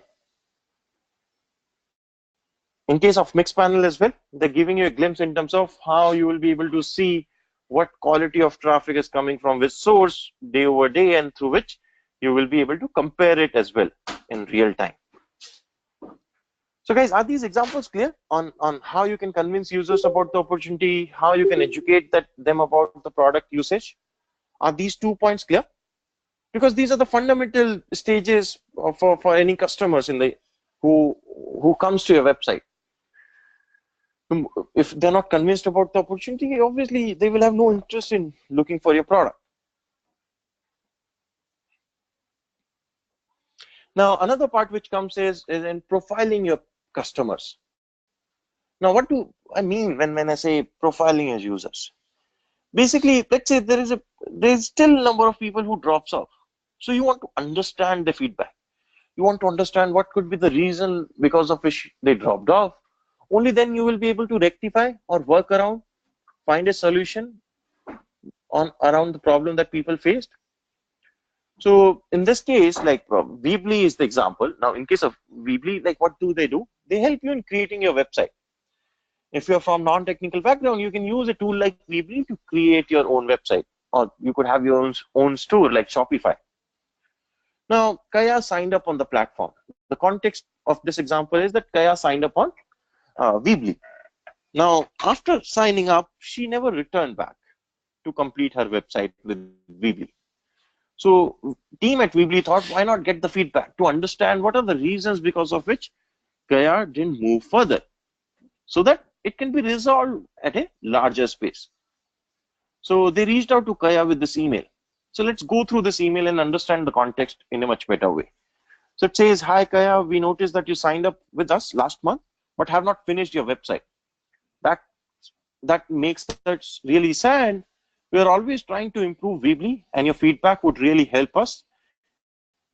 In case of Mixpanel as well, they're giving you a glimpse in terms of how you will be able to see what quality of traffic is coming from which source day over day, and through which you will be able to compare it as well in real time. So guys, are these examples clear on how you can convince users about the opportunity, how you can educate them about the product usage? Are these 2 points clear? Because these are the fundamental stages for any customers who comes to your website. If they're not convinced about the opportunity, obviously they will have no interest in looking for your product. Now, another part which comes is in profiling your customers. Now, what do I mean when I say profiling your users? Basically, let's say there's still a number of people who drops off. So you want to understand the feedback. You want to understand what could be the reason because of which they dropped off. Only then you will be able to rectify or work around, find a solution around the problem that people faced. So in this case, like Weebly is the example. Now, in case of Weebly, like what do? They help you in creating your website. If you're from non-technical background, you can use a tool like Weebly to create your own website, or you could have your own store like Shopify. Now, Kaya signed up on the platform. The context of this example is that Kaya signed up on Weebly. Now, after signing up, she never returned back to complete her website with Weebly. So, team at Weebly thought, why not get the feedback to understand what are the reasons because of which Kaya didn't move further, so that it can be resolved at a larger space. So they reached out to Kaya with this email. So let's go through this email and understand the context in a much better way. So it says, hi Kaya, we noticed that you signed up with us last month, but have not finished your website. That makes us really sad. We are always trying to improve Weebly, and your feedback would really help us.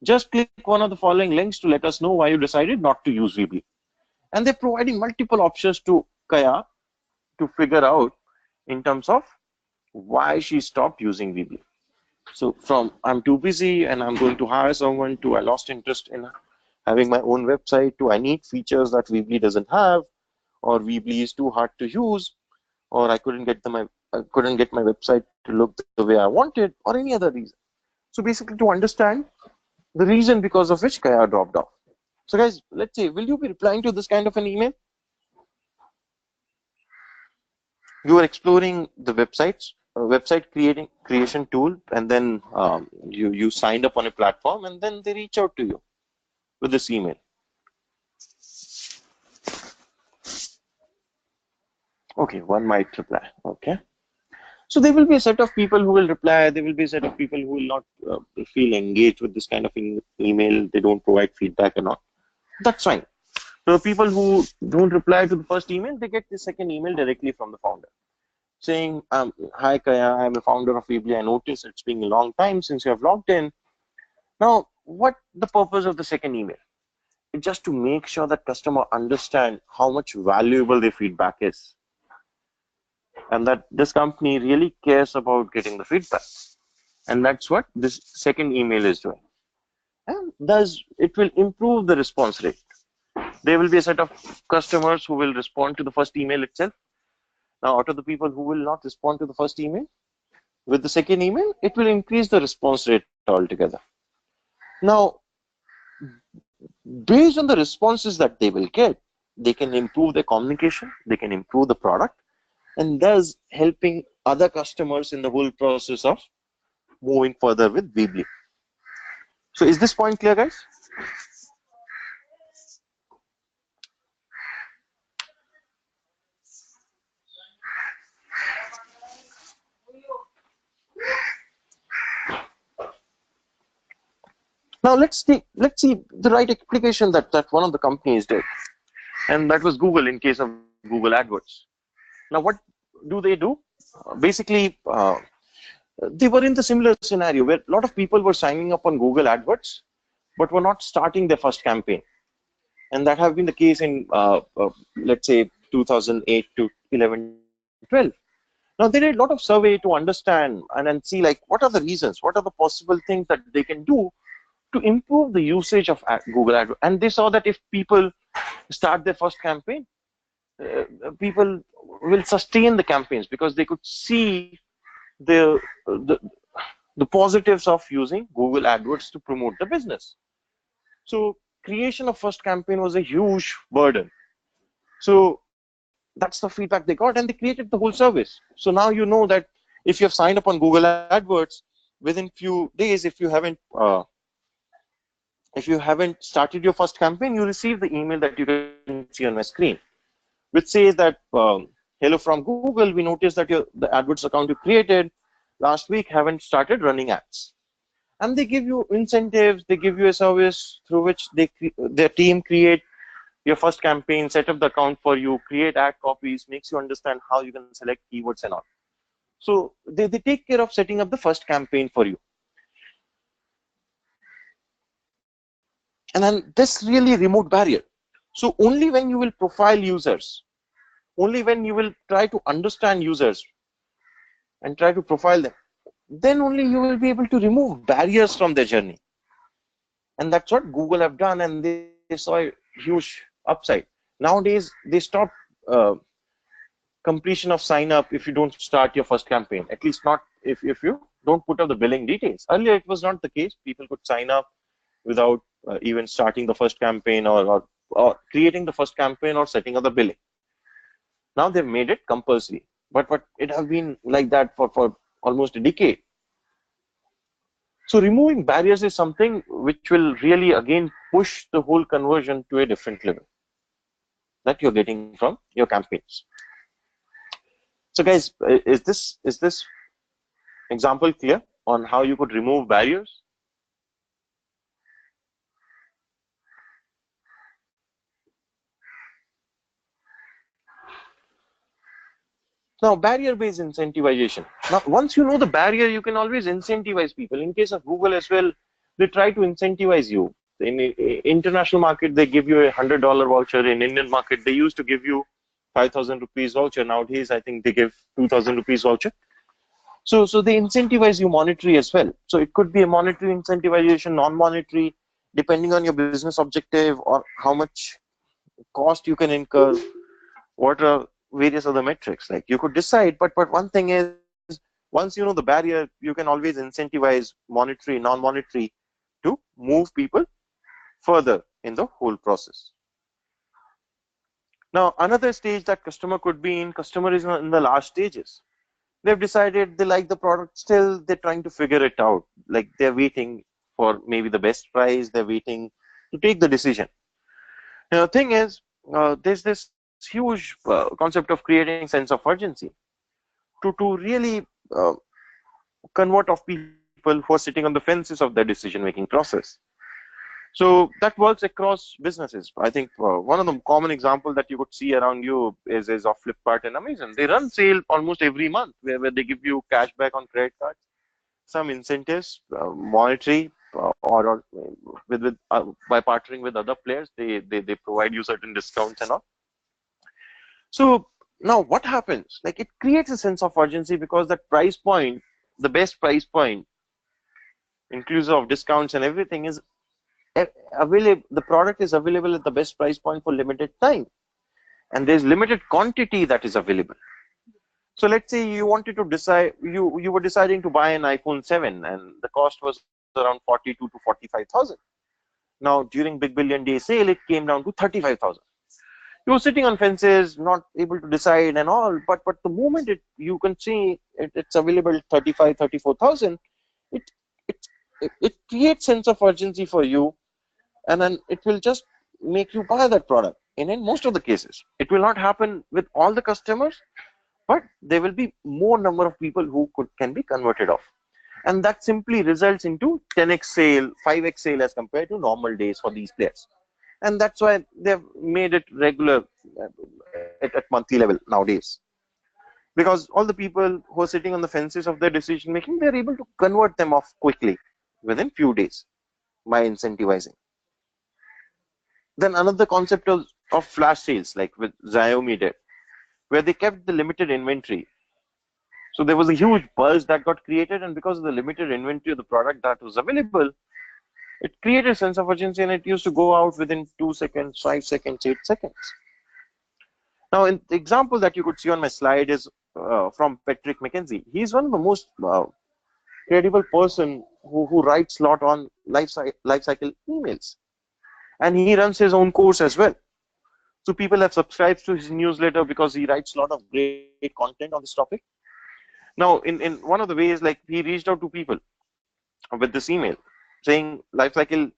Just click one of the following links to let us know why you decided not to use Weebly. And they're providing multiple options to Kaya to figure out in terms of why she stopped using Weebly. So from I'm too busy and I'm going to hire someone, to I lost interest in having my own website, to I need features that Weebly doesn't have, or Weebly is too hard to use, or I couldn't get my website to look the way I wanted, or any other reason. So basically, to understand the reason because of which Kaya dropped off. So guys, let's say, will you be replying to this kind of an email? You are exploring the website creation tool, and then you signed up on a platform, and then they reach out to you with this email. Okay, one might reply. Okay. So there will be a set of people who will reply. There will be a set of people who will not feel engaged with this kind of email. They don't provide feedback or not. That's fine. So people who don't reply to the first email, they get the second email directly from the founder saying, hi Kaya, I'm a founder of Weebly. I noticed it's been a long time since you have logged in. Now, what the purpose of the second email? It's just to make sure that customer understand how much valuable their feedback is, and that this company really cares about getting the feedback. And that's what this second email is doing. And thus, it will improve the response rate. There will be a set of customers who will respond to the first email itself. Now, out of the people who will not respond to the first email, with the second email, it will increase the response rate altogether. Now, based on the responses that they will get, they can improve their communication, they can improve the product, and thus helping other customers in the whole process of moving further with Weebly. So is this point clear, guys? Now let's see the right application that one of the companies did, and that was Google in case of Google AdWords. Now what do? Basically, they were in the similar scenario where a lot of people were signing up on Google AdWords, but were not starting their first campaign. And that have been the case in, let's say, 2008 to 11, 12. Now, they did a lot of survey to understand and see, like, what are the reasons, what are the possible things that they can do to improve the usage of Google AdWords. And they saw that if people start their first campaign, people will sustain the campaigns because they could see the, the the positives of using Google AdWords to promote the business. So creation of first campaign was a huge burden. So that's the feedback they got, and they created the whole service. So now you know that if you have signed up on Google AdWords, within few days, if you haven't started your first campaign, you receive the email that you can see on my screen, which says that hello from Google, we noticed that the AdWords account you created last week haven't started running ads. And they give you incentives, they give you a service through which their team create your first campaign, set up the account for you, create ad copies, makes you understand how you can select keywords and all. So they take care of setting up the first campaign for you. And then this really removed barrier. So only when you will profile users, only when you will try to understand users and try to profile them, then only you will be able to remove barriers from their journey. And that's what Google have done, and they saw a huge upside. Nowadays, they stop completion of sign up if you don't start your first campaign, at least not if you don't put up the billing details. Earlier, it was not the case. People could sign up without even starting the first campaign or creating the first campaign or setting up the billing. Now they've made it compulsory, but it has been like that for almost a decade. So removing barriers is something which will really again push the whole conversion to a different level that you're getting from your campaigns. So guys, is this example clear on how you could remove barriers? Now, barrier-based incentivization. Now, once you know the barrier, you can always incentivize people. In case of Google as well, they try to incentivize you. In international market, they give you $100 voucher. In Indian market, they used to give you 5,000 rupees voucher. Nowadays, I think they give 2,000 rupees voucher. So they incentivize you monetary as well. So it could be a monetary incentivization, non-monetary, depending on your business objective or how much cost you can incur. What are various other metrics? Like you could decide, but one thing is, once you know the barrier, you can always incentivize monetary, non-monetary to move people further in the whole process. Now, another stage that customer could be in, customer is in the last stages. They've decided they like the product, still they're trying to figure it out. Like they're waiting for maybe the best price, they're waiting to take the decision. Now, the thing is, there's this huge concept of creating sense of urgency to really convert of people who are sitting on the fences of their decision-making process. So that works across businesses. I think one of the common example that you could see around you is of Flipkart and Amazon. They run sale almost every month where they give you cash back on credit cards, some incentives, monetary, or by partnering with other players, they provide you certain discounts and all. So now what happens? Like it creates a sense of urgency because that price point, the best price point, inclusive of discounts and everything, is available. The product is available at the best price point for limited time, and there's limited quantity that is available. So let's say you wanted to decide, you were deciding to buy an iPhone 7, and the cost was around 42 to 45,000. Now during Big Billion Day sale, it came down to 35,000. You were sitting on fences, not able to decide and all, but the moment you can see it's available 35, 34,000, it it it creates sense of urgency for you, and then it will just make you buy that product. And in most of the cases, it will not happen with all the customers, but there will be more number of people who can be converted off, and that simply results into 10x sale, 5x sale as compared to normal days for these players. And that's why they've made it regular at monthly level nowadays, because all the people who are sitting on the fences of their decision making, they're able to convert them off quickly within few days by incentivizing. Then another concept of flash sales, like with Xiaomi did, where they kept the limited inventory. So there was a huge buzz that got created, and because of the limited inventory of the product that was available, it created a sense of urgency, and it used to go out within 2 seconds, 5 seconds, 8 seconds. Now, in the example that you could see on my slide is from Patrick McKenzie. He's one of the most credible person who writes a lot on life cycle emails, and he runs his own course as well. So people have subscribed to his newsletter because he writes a lot of great content on this topic. Now, in one of the ways, like he reached out to people with this email saying lifecycle,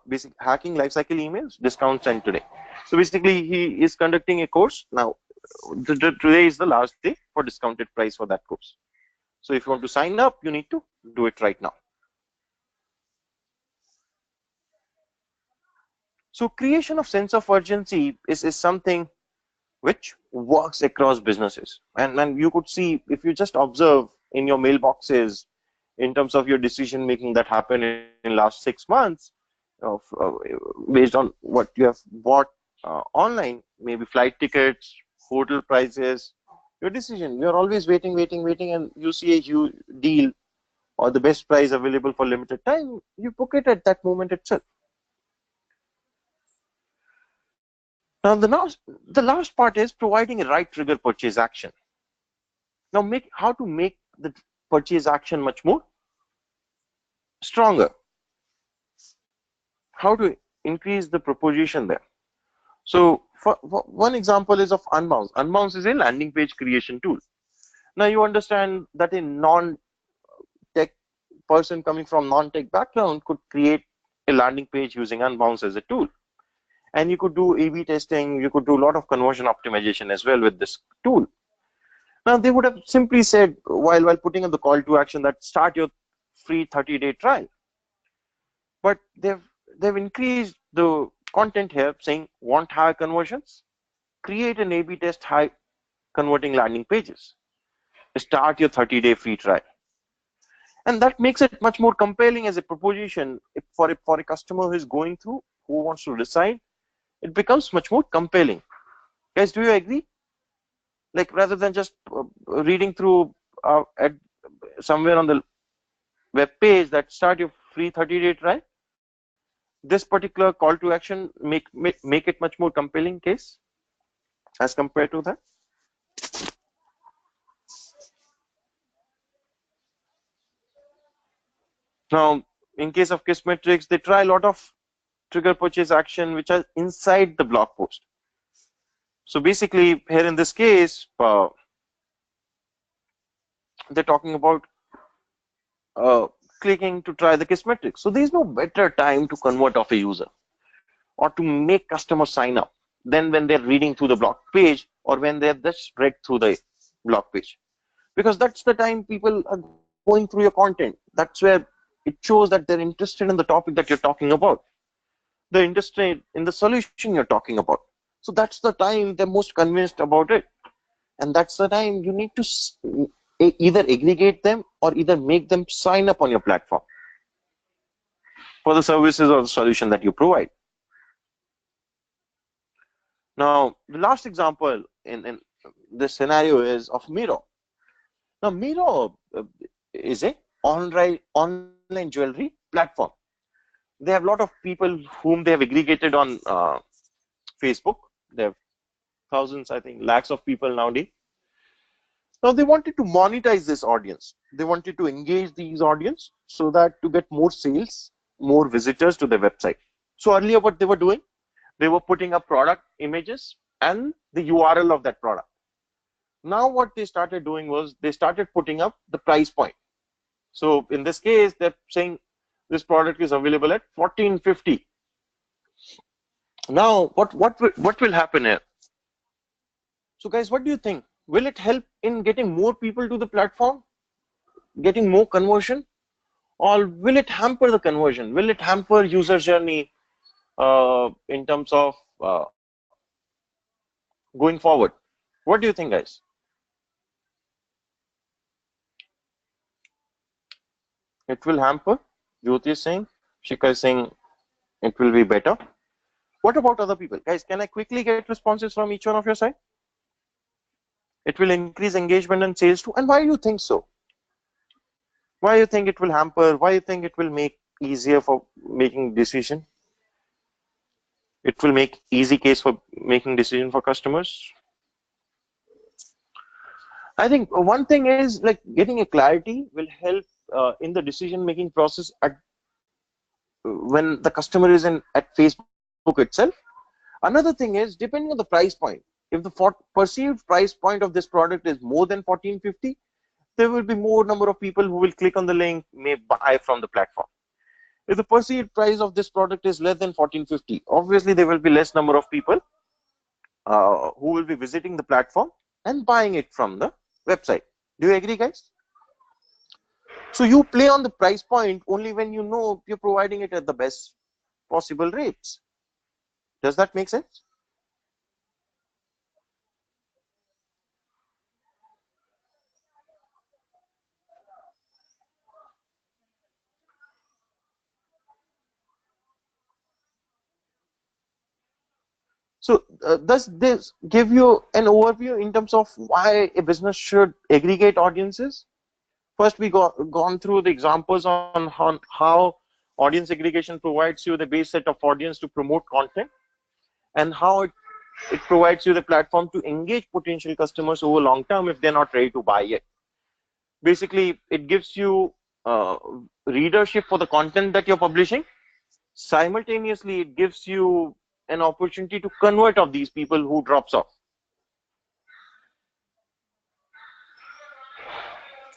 basic hacking lifecycle emails, discounts sent today. So basically, he is conducting a course now. Today is the last day for discounted price for that course. So if you want to sign up, you need to do it right now. So creation of sense of urgency is something which works across businesses. And you could see, if you just observe in your mailboxes, in terms of your decision making that happened in last 6 months, of, based on what you have bought online, maybe flight tickets, hotel prices, your decision, you're always waiting, and you see a huge deal or the best price available for limited time, you book it at that moment itself. Now, the last part is providing a right trigger purchase action. Now, how to make the purchase action much more stronger. How to increase the proposition there. So, for one example is of Unbounce. Unbounce is a landing page creation tool. Now, you understand that a non-tech person coming from non-tech background could create a landing page using Unbounce as a tool. And you could do A/B testing, you could do a lot of conversion optimization as well with this tool. Now, they would have simply said, while putting in the call to action, that start your free 30-day trial. But they've increased the content here saying, want higher conversions? Create an A/B test high converting landing pages. Start your 30-day free trial. And that makes it much more compelling as a proposition for a customer who is going through, who wants to decide. It becomes much more compelling. Guys, do you agree? Like, rather than just reading through at somewhere on the web page that start your free 30-day trial, this particular call to action make it much more compelling case as compared to that. Now, in case of Kissmetrics, they try a lot of trigger purchase action which are inside the blog post. So basically, here in this case, they're talking about clicking to try the Kissmetrics. So there's no better time to convert off a user or to make customers sign up than when they're reading through the blog page or when they've just read through the blog page, because that's the time people are going through your content. That's where it shows that they're interested in the topic that you're talking about. the industry in the solution you're talking about. So that's the time they're most convinced about it. And that's the time you need to either aggregate them or either make them sign up on your platform for the services or the solution that you provide. Now, the last example in this scenario is of Miro. Now, Miro is a online jewelry platform. They have a lot of people whom they have aggregated on Facebook. They have thousands, I think, lakhs of people nowadays. Now they wanted to monetize this audience. They wanted to engage these audience so that to get more sales, more visitors to their website. So earlier what they were doing, they were putting up product images and the URL of that product. Now what they started doing was they started putting up the price point. So in this case, they're saying this product is available at 1450. Now what will happen here? So guys, what do you think? Will it help in getting more people to the platform, getting more conversion? Or will it hamper the conversion? Will it hamper user journey in terms of going forward? What do you think, guys? It will hamper. Jyoti is saying, Shika is saying it will be better. What about other people? Guys, can I quickly get responses from each one of your side? It will increase engagement and sales too. And why do you think so? Why do you think it will hamper? Why do you think it will make easier for making decision? It will make easy case for making decision for customers. I think one thing is like getting a clarity will help in the decision making process when the customer is in at Facebook itself. Another thing is depending on the price point. If the perceived price point of this product is more than 1450, there will be more number of people who will click on the link, may buy from the platform. If the perceived price of this product is less than 1450, obviously there will be less number of people who will be visiting the platform and buying it from the website. Do you agree, guys? So you play on the price point only when you know you're providing it at the best possible rates. Does that make sense? So does this give you an overview in terms of why a business should aggregate audiences? First, we gone through the examples on how audience aggregation provides you the base set of audience to promote content, and how it provides you the platform to engage potential customers over long term if they're not ready to buy yet. Basically, it gives you readership for the content that you're publishing. Simultaneously, it gives you an opportunity to convert of these people who drops off.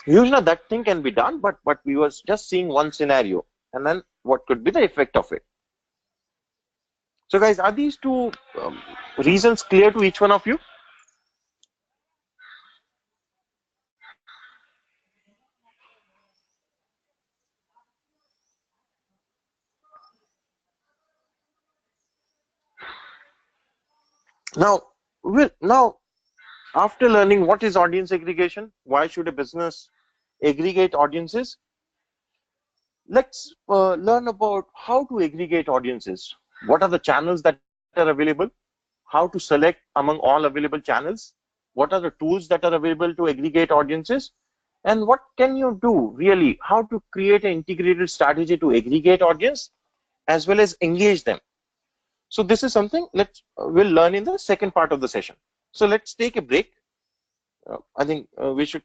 Usually that thing can be done, but we were just seeing one scenario and then what could be the effect of it. So guys, are these two reasons clear to each one of you? Now, now after learning what is audience aggregation, why should a business aggregate audiences? Let's learn about how to aggregate audiences. What are the channels that are available? How to select among all available channels? What are the tools that are available to aggregate audiences? And what can you do really? How to create an integrated strategy to aggregate audience as well as engage them? So this is something we'll learn in the second part of the session. So let's take a break. I think we should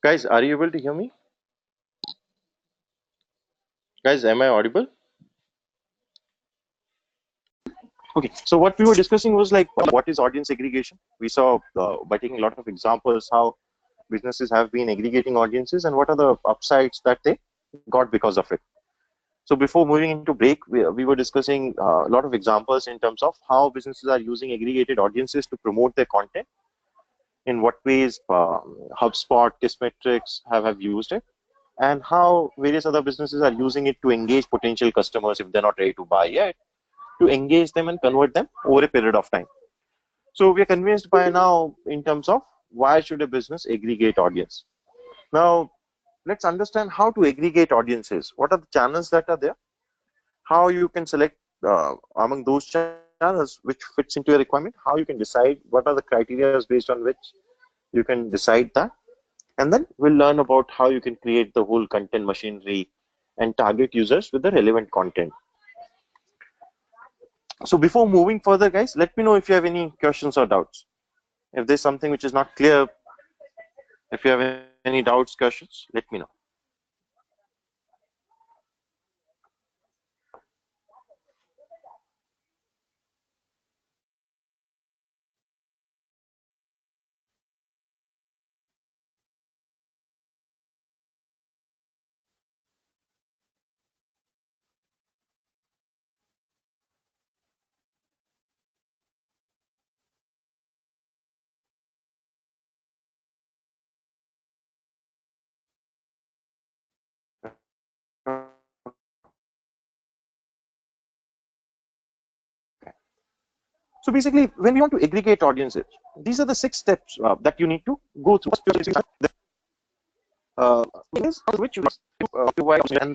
Guys, are you able to hear me? Guys, am I audible? Okay, so what we were discussing was like what is audience aggregation. We saw by taking a lot of examples how businesses have been aggregating audiences and what are the upsides that they got because of it. So before moving into break, we were discussing a lot of examples in terms of how businesses are using aggregated audiences to promote their content, in what ways HubSpot, Kissmetrics have used it, and how various other businesses are using it to engage potential customers if they're not ready to buy yet, to engage them and convert them over a period of time. So we are convinced by now in terms of why should a business aggregate audience. Now, let's understand how to aggregate audiences. What are the channels that are there? How you can select among those channels which fits into your requirement, how you can decide what are the criteria based on which you can decide that, and then we'll learn about how you can create the whole content machinery and target users with the relevant content. So before moving further, guys, let me know if you have any questions or doubts. If there's something which is not clear, if you have any doubts, questions, let me know. So basically, when we want to aggregate audiences, these are the 6 steps that you need to go through. Uh, is which you provide and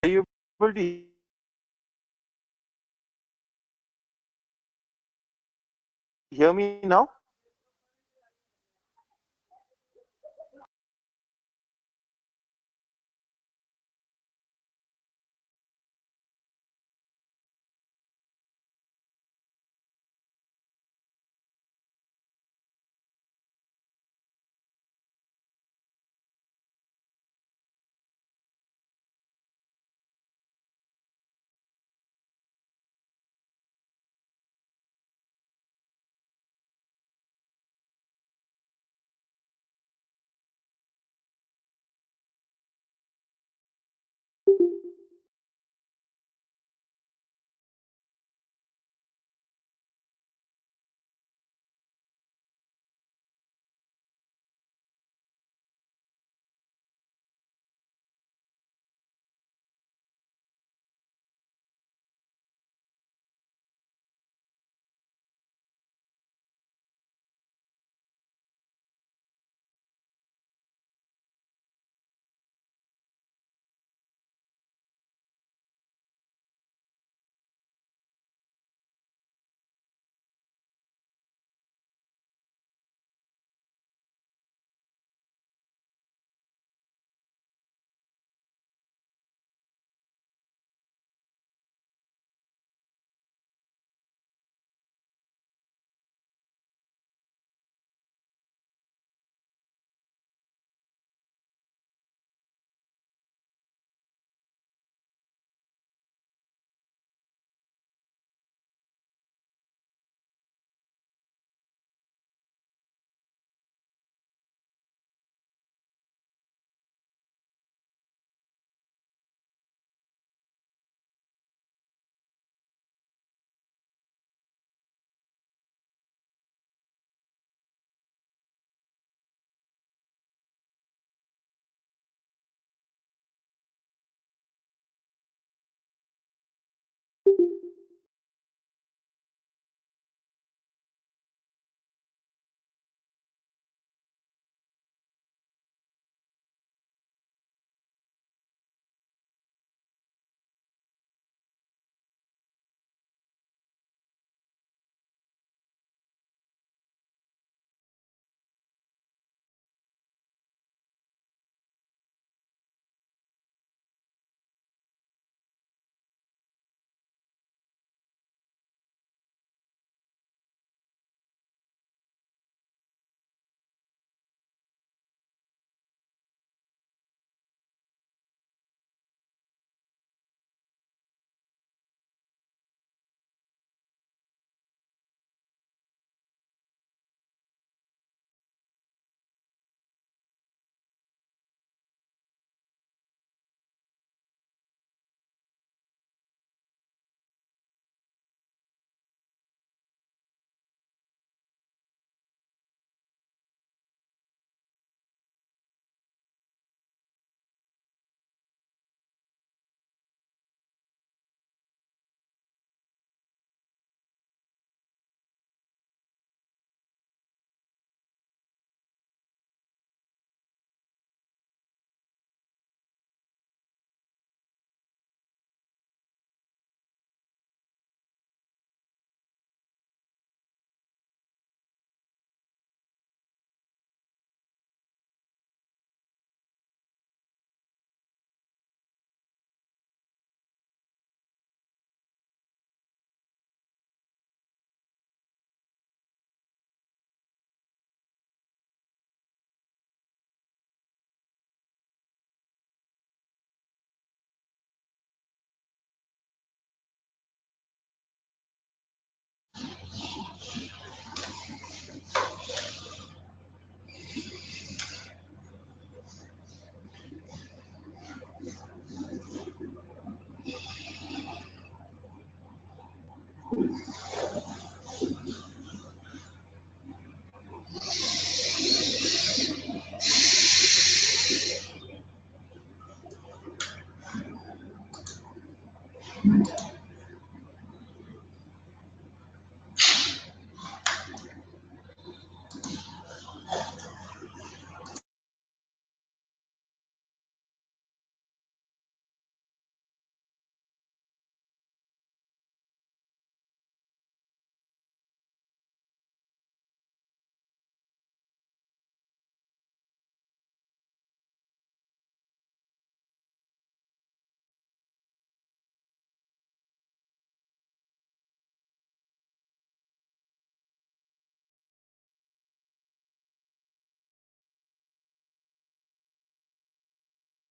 are you able to hear me now?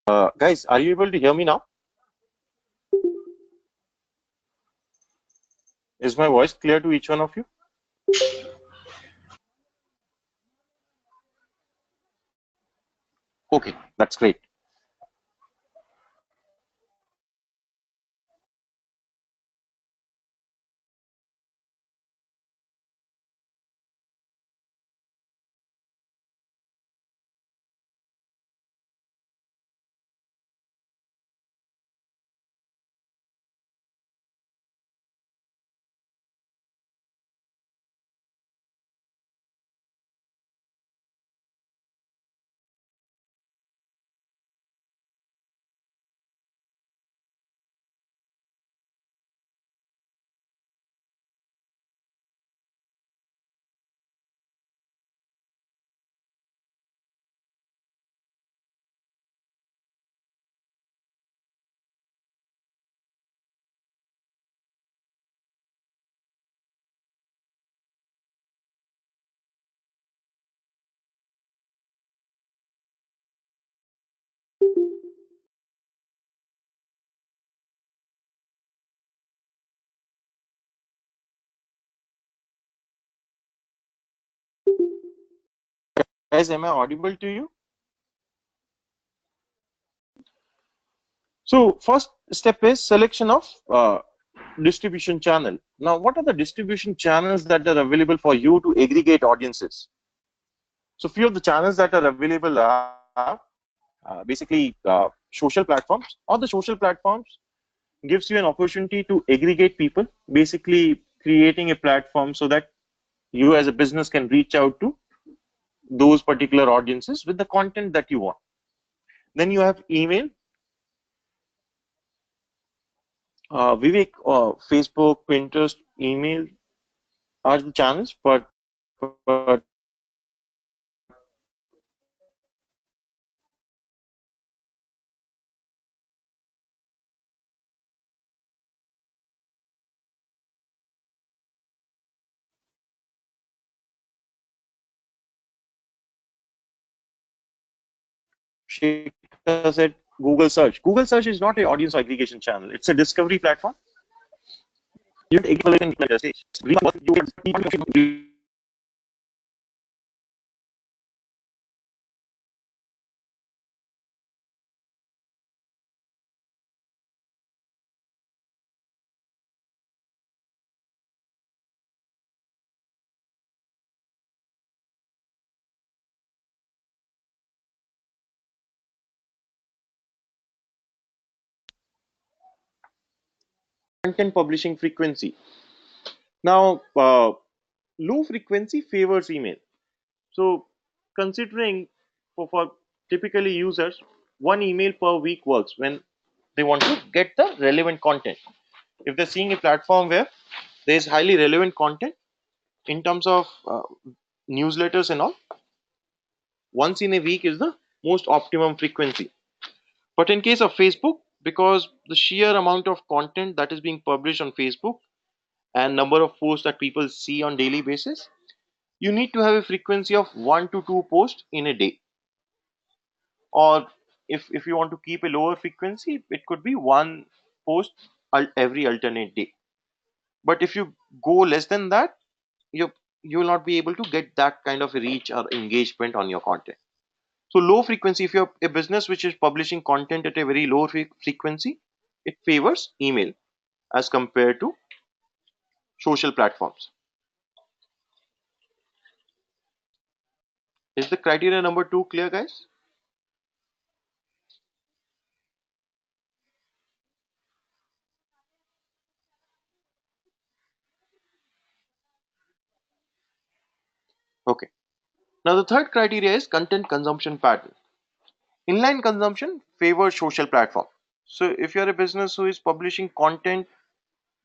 Guys, are you able to hear me now? Is my voice clear to each one of you? Okay, that's great. Guys, am I audible to you? So first step is selection of distribution channel. Now, what are the distribution channels that are available for you to aggregate audiences? So few of the channels that are available are basically social platforms, or the social platforms gives you an opportunity to aggregate people, basically creating a platform so that you as a business can reach out to those particular audiences with the content that you want. Then you have email, Vivek, Facebook, Pinterest, email are the channels, but Shekhar said Google search. Google search is not a audience aggregation channel. It's a discovery platform. You don't aggregate in stage. You content publishing frequency. Now, low frequency favors email. So, considering for typically users, one email per week works when they want to get the relevant content. If they're seeing a platform where there is highly relevant content in terms of newsletters and all, once in a week is the most optimum frequency. But in case of Facebook, because the sheer amount of content that is being published on Facebook and number of posts that people see on daily basis, you need to have a frequency of 1 to 2 posts in a day. Or if you want to keep a lower frequency, it could be one post every alternate day. But if you go less than that, you will not be able to get that kind of reach or engagement on your content. So low frequency, if you're a business which is publishing content at a very low frequency, it favors email as compared to social platforms. Is the criteria number 2 clear, guys? Okay. Now the third criteria is content consumption pattern. Inline consumption favors social platform. So if you're a business who is publishing content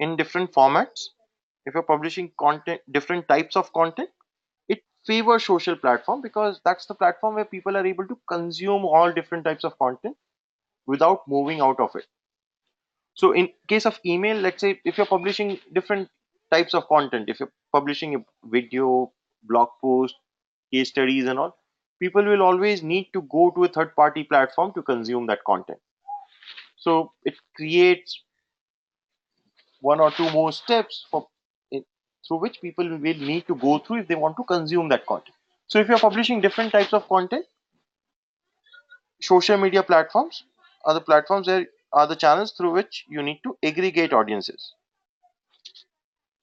in different formats, if you're publishing content, different types of content, it favors social platform because that's the platform where people are able to consume all different types of content without moving out of it. So in case of email, let's say if you're publishing different types of content, if you're publishing a video, blog post, case studies and all, people will always need to go to a third party platform to consume that content. So it creates one or two more steps in, through which people will need to go through if they want to consume that content. So if you're publishing different types of content, social media platforms are the platforms that are the channels through which you need to aggregate audiences.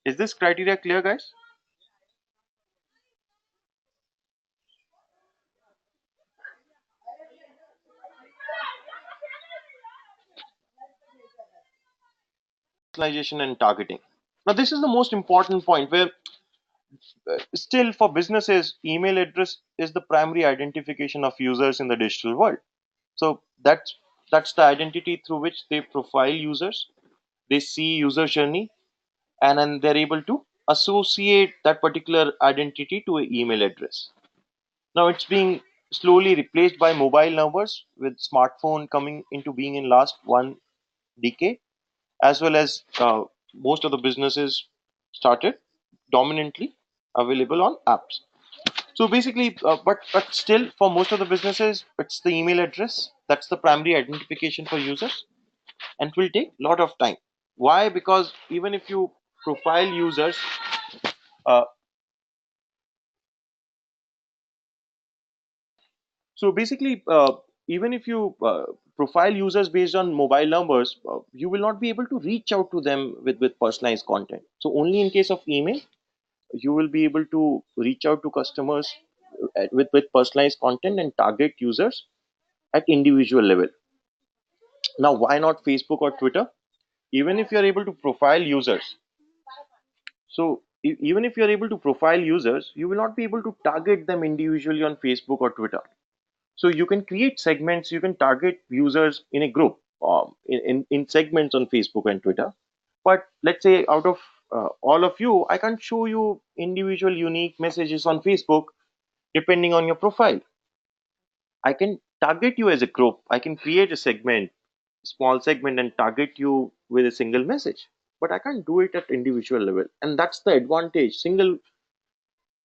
Is this criteria clear, guys? Personalization and targeting. Now, this is the most important point where still for businesses, email address is the primary identification of users in the digital world. So that's the identity through which they profile users. They see user journey, and then they're able to associate that particular identity to an email address. Now it's being slowly replaced by mobile numbers, with smartphone coming into being in last one decade, as well as most of the businesses started dominantly available on apps. So basically, but still, for most of the businesses, it's the email address that's the primary identification for users, and it will take a lot of time. Why? Because even if you profile users, uh, so basically, even if you profile users based on mobile numbers, you will not be able to reach out to them with personalized content. So only in case of email, you will be able to reach out to customers with personalized content and target users at individual level. Now, why not Facebook or Twitter? Even if you're able to profile users, so even if you're able to profile users, you will not be able to target them individually on Facebook or Twitter. So you can create segments, you can target users in a group, in segments on Facebook and Twitter. But let's say out of all of you, I can't show you individual unique messages on Facebook depending on your profile. I can target you as a group. I can create a segment, small segment, and target you with a single message. But I can't do it at individual level. And that's the advantage, single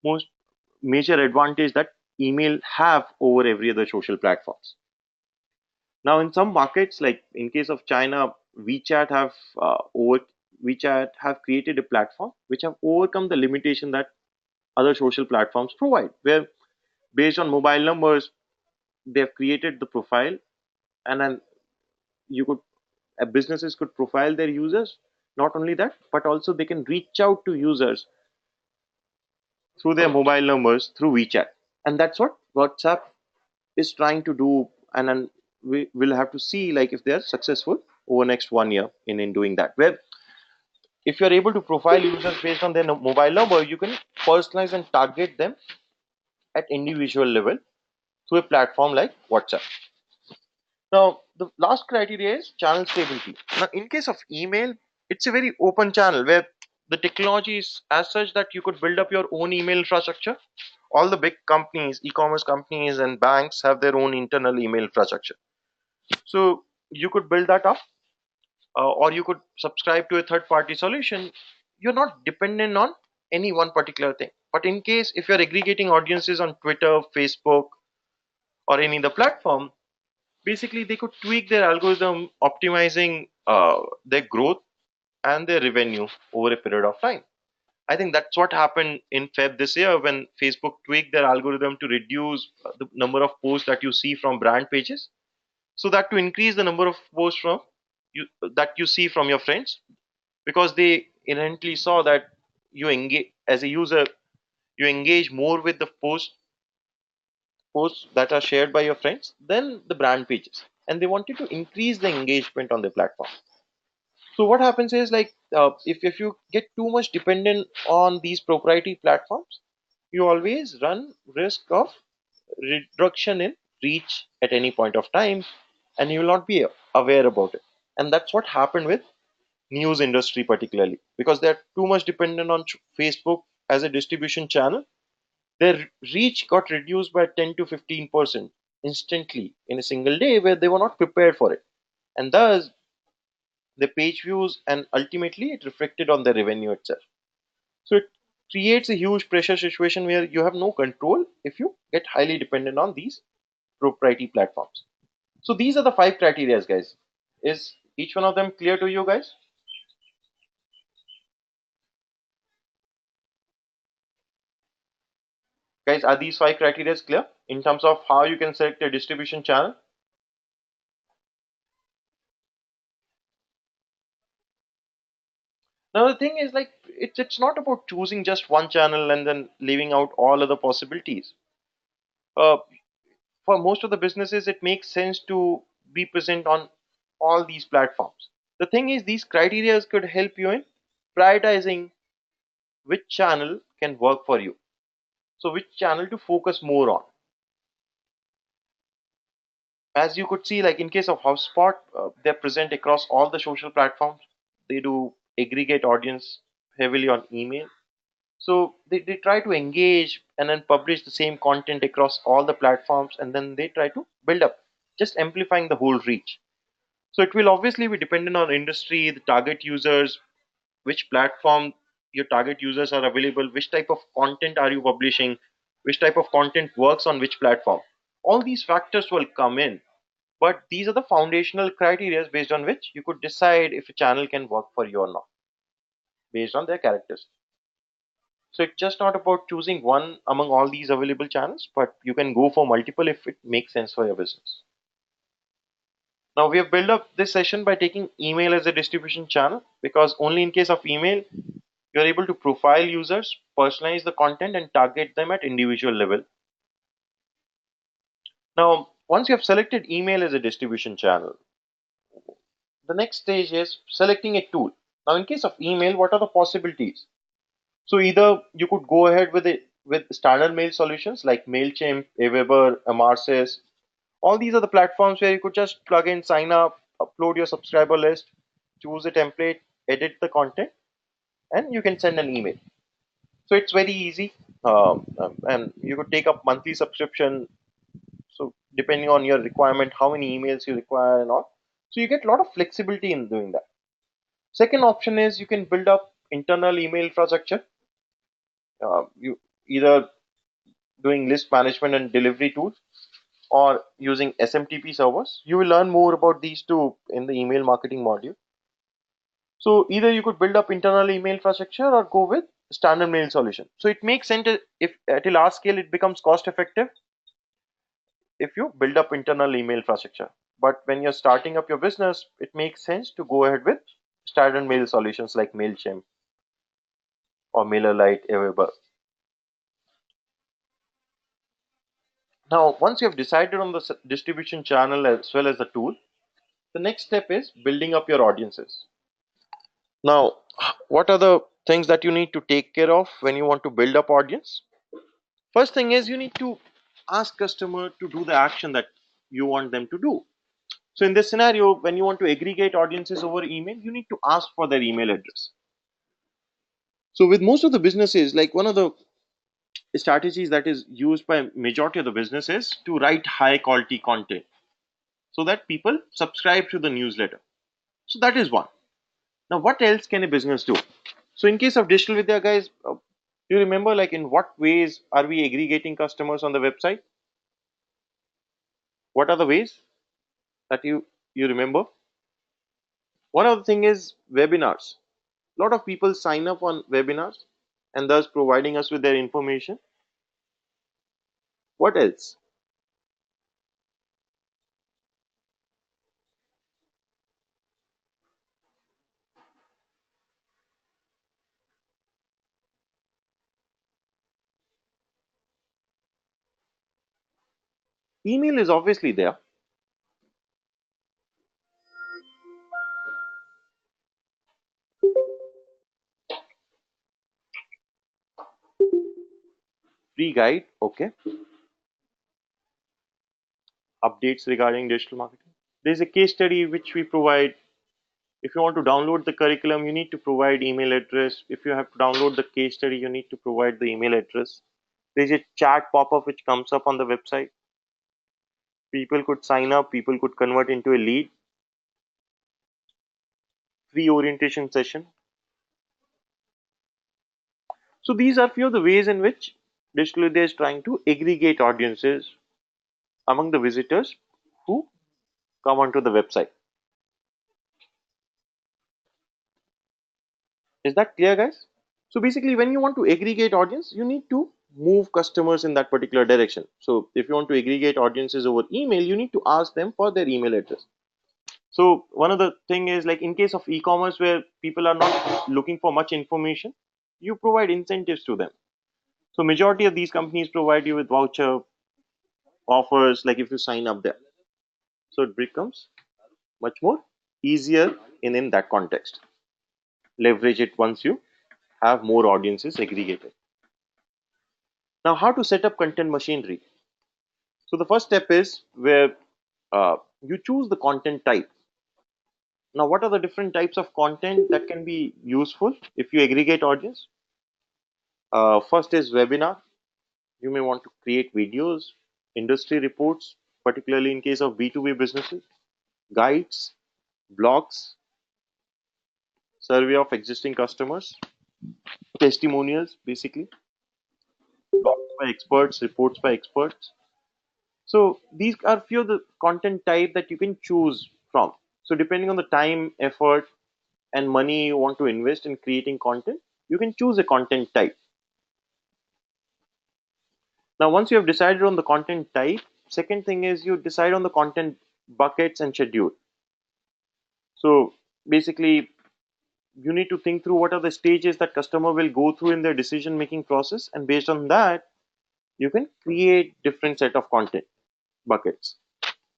most major advantage that email have over every other social platforms. Now, in some markets, like in case of China, WeChat have over WeChat have created a platform which have overcome the limitation that other social platforms provide, where based on mobile numbers, they have created the profile, and then you could businesses could profile their users. Not only that, but also they can reach out to users through their mobile numbers through WeChat, and that's what WhatsApp is trying to do. And then we will have to see like if they are successful over next 1 year in doing that. Where if you're able to profile users based on their mobile number, you can personalize and target them at individual level through a platform like WhatsApp. Now, the last criteria is channel stability. Now, in case of email, it's a very open channel where the technology is as such that you could build up your own email infrastructure. All the big companies, e-commerce companies and banks have their own internal email infrastructure. So you could build that up, or you could subscribe to a third party solution. You're not dependent on any one particular thing. But in case if you're aggregating audiences on Twitter, Facebook, or any other platform, basically they could tweak their algorithm, optimizing their growth and their revenue over a period of time. I think that's what happened in Feb this year when Facebook tweaked their algorithm to reduce the number of posts that you see from brand pages, so that to increase the number of posts from you that you see from your friends, because they inherently saw that you engage as a user, you engage more with the posts that are shared by your friends than the brand pages, and they wanted to increase the engagement on the platform. So what happens is like if you get too much dependent on these proprietary platforms, you always run risk of reduction in reach at any point of time, and you will not be aware about it. And that's what happened with news industry particularly, because they're too much dependent on Facebook as a distribution channel. Their reach got reduced by 10 to 15% instantly in a single day, where they were not prepared for it, and thus the page views, and ultimately it reflected on the revenue itself. So it creates a huge pressure situation where you have no control if you get highly dependent on these proprietary platforms. So these are the 5 criteria, guys. Is each one of them clear to you guys? Guys, are these 5 criteria clear in terms of how you can select a distribution channel? Now the thing is, like, it's not about choosing just one channel and then leaving out all other possibilities. Uh, for most of the businesses, it makes sense to be present on all these platforms. The thing is, these criteria could help you in prioritizing which channel can work for you. So which channel to focus more on. As you could see, like in case of HubSpot, they're present across all the social platforms. They do aggregate audience heavily on email. So they try to engage and then publish the same content across all the platforms, and then they try to build up, just amplifying the whole reach. So it will obviously be dependent on industry, the target users, which platform your target users are available, which type of content are you publishing, which type of content works on which platform. All these factors will come in, but these are the foundational criteria based on which you could decide if a channel can work for you or not, based on their characteristics. So it's just not about choosing one among all these available channels, but you can go for multiple if it makes sense for your business. Now we have built up this session by taking email as a distribution channel, because only in case of email you're able to profile users, personalize the content, and target them at individual level. Now, once you have selected email as a distribution channel, the next stage is selecting a tool. Now, in case of email, what are the possibilities? So either you could go ahead with it with standard mail solutions like MailChimp, Aweber, Amarsis. All these are the platforms where you could just plug in, sign up, upload your subscriber list, choose a template, edit the content, and you can send an email. So it's very easy, and you could take up monthly subscription. So depending on your requirement, how many emails you require and all. So you get a lot of flexibility in doing that. Second option is you can build up internal email infrastructure. You either doing list management and delivery tools or using SMTP servers. You will learn more about these two in the email marketing module. So either you could build up internal email infrastructure or go with standard mail solution. So it makes sense if at a large scale it becomes cost effective if you build up internal email infrastructure. But when you're starting up your business, it makes sense to go ahead with standard mail solutions like MailChimp or MailerLite, Aweber. Now, once you have decided on the distribution channel as well as the tool, the next step is building up your audiences. Now, what are the things that you need to take care of when you want to build up audience? First thing is you need to ask customer to do the action that you want them to do. So in this scenario, when you want to aggregate audiences over email, you need to ask for their email address. So with most of the businesses, like one of the strategies that is used by majority of the businesses to write high quality content so that people subscribe to the newsletter. So that is one. Now, what else can a business do? So in case of Digital Vidya, guys, do you remember like in what ways are we aggregating customers on the website? What are the ways that you remember? One of the thing is webinars. A lot of people sign up on webinars and thus providing us with their information. What else? Email is obviously there. Free guide, okay. Updates regarding digital marketing. There's a case study which we provide. If you want to download the curriculum, you need to provide email address. If you have to download the case study, you need to provide the email address. There's a chat pop-up which comes up on the website. People could sign up, people could convert into a lead. Free orientation session. So these are few of the ways in which Digital India is trying to aggregate audiences among the visitors who come onto the website. Is that clear, guys? So basically, when you want to aggregate audience, you need to move customers in that particular direction. So if you want to aggregate audiences over email, you need to ask them for their email address. So one of the thing is, like in case of e-commerce where people are not looking for much information, you provide incentives to them. So majority of these companies provide you with voucher offers, like if you sign up there. So it becomes much more easier in that context. Leverage it once you have more audiences aggregated. Now, how to set up content machinery? So the first step is where you choose the content type. Now, what are the different types of content that can be useful if you aggregate audience? First is webinar. You may want to create videos, industry reports, particularly in case of B2B businesses, guides, blogs, survey of existing customers, testimonials, basically, blogs by experts, reports by experts. So these are few of the content type that you can choose from. So depending on the time, effort, and money you want to invest in creating content, you can choose a content type. Now, once you have decided on the content type, second thing is you decide on the content buckets and schedule. So basically, you need to think through what are the stages that customer will go through in their decision making process, and based on that, you can create different set of content buckets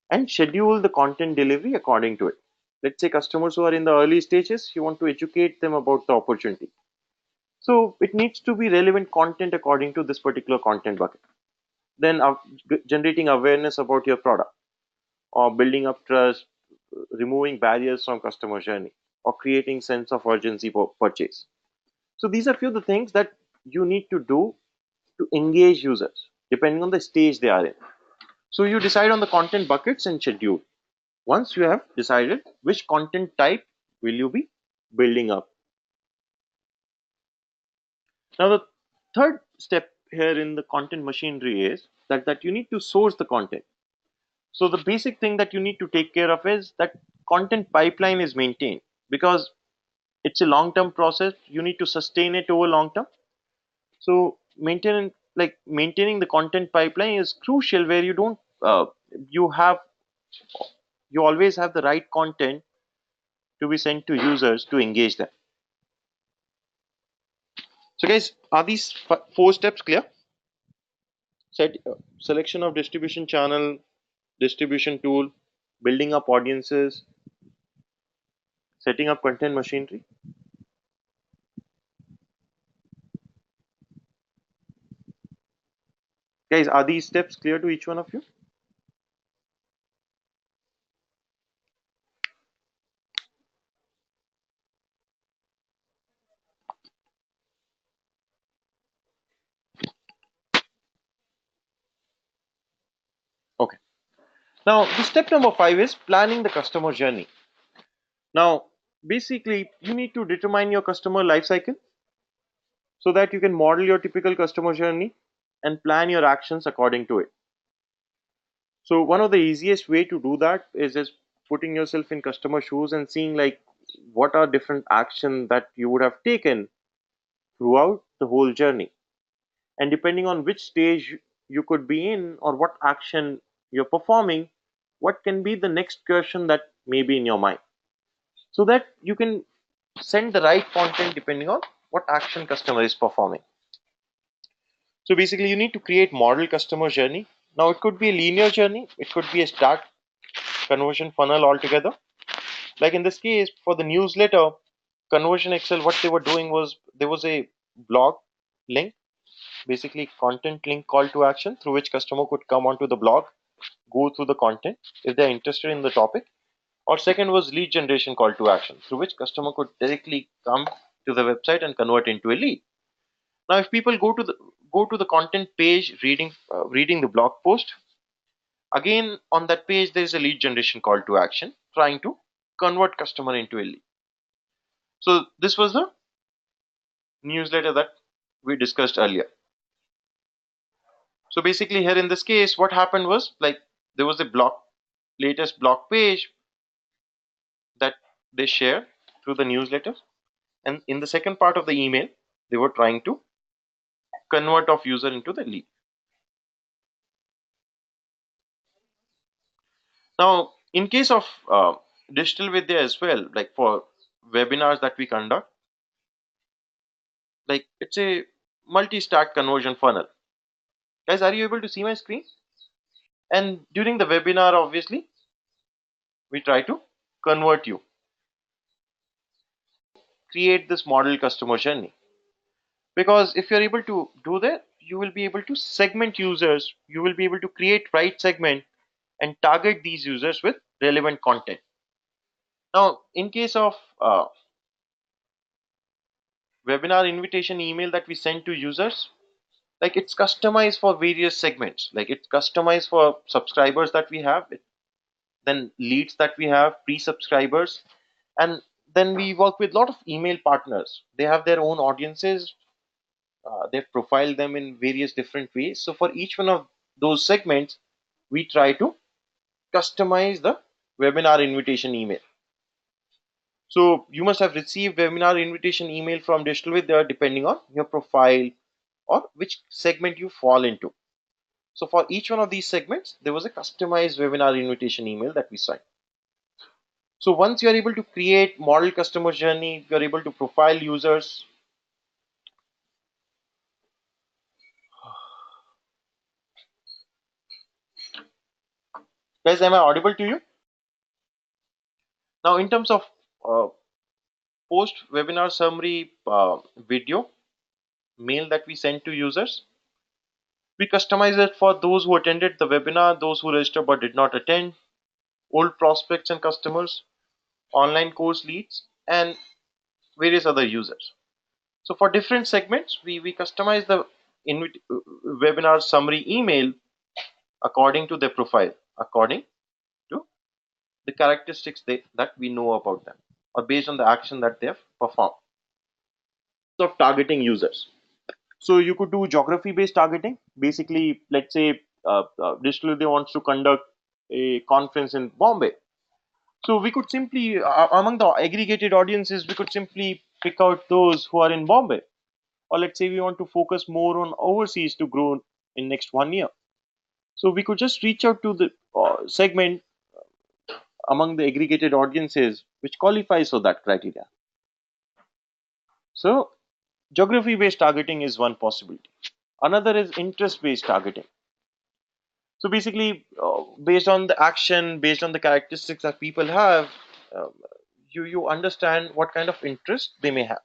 and schedule the content delivery according to it. Let's say customers who are in the early stages, you want to educate them about the opportunity. So it needs to be relevant content according to this particular content bucket. Then generating awareness about your product or building up trust, removing barriers from customer journey or creating sense of urgency for purchase. So these are few of the things that you need to do to engage users depending on the stage they are in. So you decide on the content buckets and schedule. Once you have decided which content type will you be building up. Now the third step here in the content machinery is that you need to source the content. So the basic thing that you need to take care of is that content pipeline is maintained, because it's a long-term process. You need to sustain it over long term. So maintaining the content pipeline is crucial, where you don't you have you always have the right content to be sent to users to engage them. So guys, are these four steps clear? Selection of distribution channel, distribution tool, building up audiences, setting up content machinery. Guys, are these steps clear to each one of you? Okay. Now, the step number 5 is planning the customer journey. Now, basically, you need to determine your customer life cycle so that you can model your typical customer journey and plan your actions according to it. So, one of the easiest way to do that is just putting yourself in customer shoes and seeing like what are different actions that you would have taken throughout the whole journey. And depending on which stage you could be in or what action you're performing, what can be the next question that may be in your mind, so that you can send the right content depending on what action customer is performing. So basically you need to create model customer journey. Now it could be a linear journey, it could be a start conversion funnel altogether. Like in this case for the newsletter conversion excel, what they were doing was there was a blog link, basically content link call to action through which customer could come onto the blog, go through the content if they're interested in the topic. Or second was lead generation call to action through which customer could directly come to the website and convert into a lead. Now if people go to the content page reading the blog post, again on that page there is a lead generation call to action trying to convert customer into a lead. So this was the newsletter that we discussed earlier. So basically here in this case, what happened was like there was a latest blog page that they share through the newsletter. And in the second part of the email, they were trying to convert of user into the lead. Now, in case of digital Vidya as well, like for webinars that we conduct, like it's a multi-stack conversion funnel. Guys, are you able to see my screen? And during the webinar, obviously, we try to convert you, create this model customer journey. Because if you're able to do that, you will be able to segment users, you will be able to create right segment and target these users with relevant content. Now, in case of webinar invitation email that we send to users, like it's customized for various segments, like it's customized for subscribers that we have, then leads that we have, pre-subscribers, and then we work with a lot of email partners. They have their own audiences, they've profiled them in various different ways. So for each one of those segments, we try to customize the webinar invitation email. So you must have received webinar invitation email from Digital Vidya depending on your profile or which segment you fall into. So for each one of these segments, there was a customized webinar invitation email that we sent. So once you are able to create model customer journey, you are able to profile users. Guys, am I audible to you? Now, in terms of uh, post webinar summary video mail that we send to users, we customize it for those who attended the webinar, those who registered but did not attend, old prospects and customers, online course leads, and various other users. So for different segments, we customize the webinar summary email according to their profile, according to the characteristics that we know about them, or based on the action that they have performed. Of targeting users. So you could do geography-based targeting. Basically, let's say Digital Vidya wants to conduct a conference in Bombay. So we could simply, among the aggregated audiences, we could simply pick out those who are in Bombay. Or let's say we want to focus more on overseas to grow in next 1 year. So we could just reach out to the segment among the aggregated audiences which qualifies for that criteria. So geography based targeting is one possibility. Another is interest based targeting. So basically, based on the action, based on the characteristics that people have, uh, you understand what kind of interest they may have,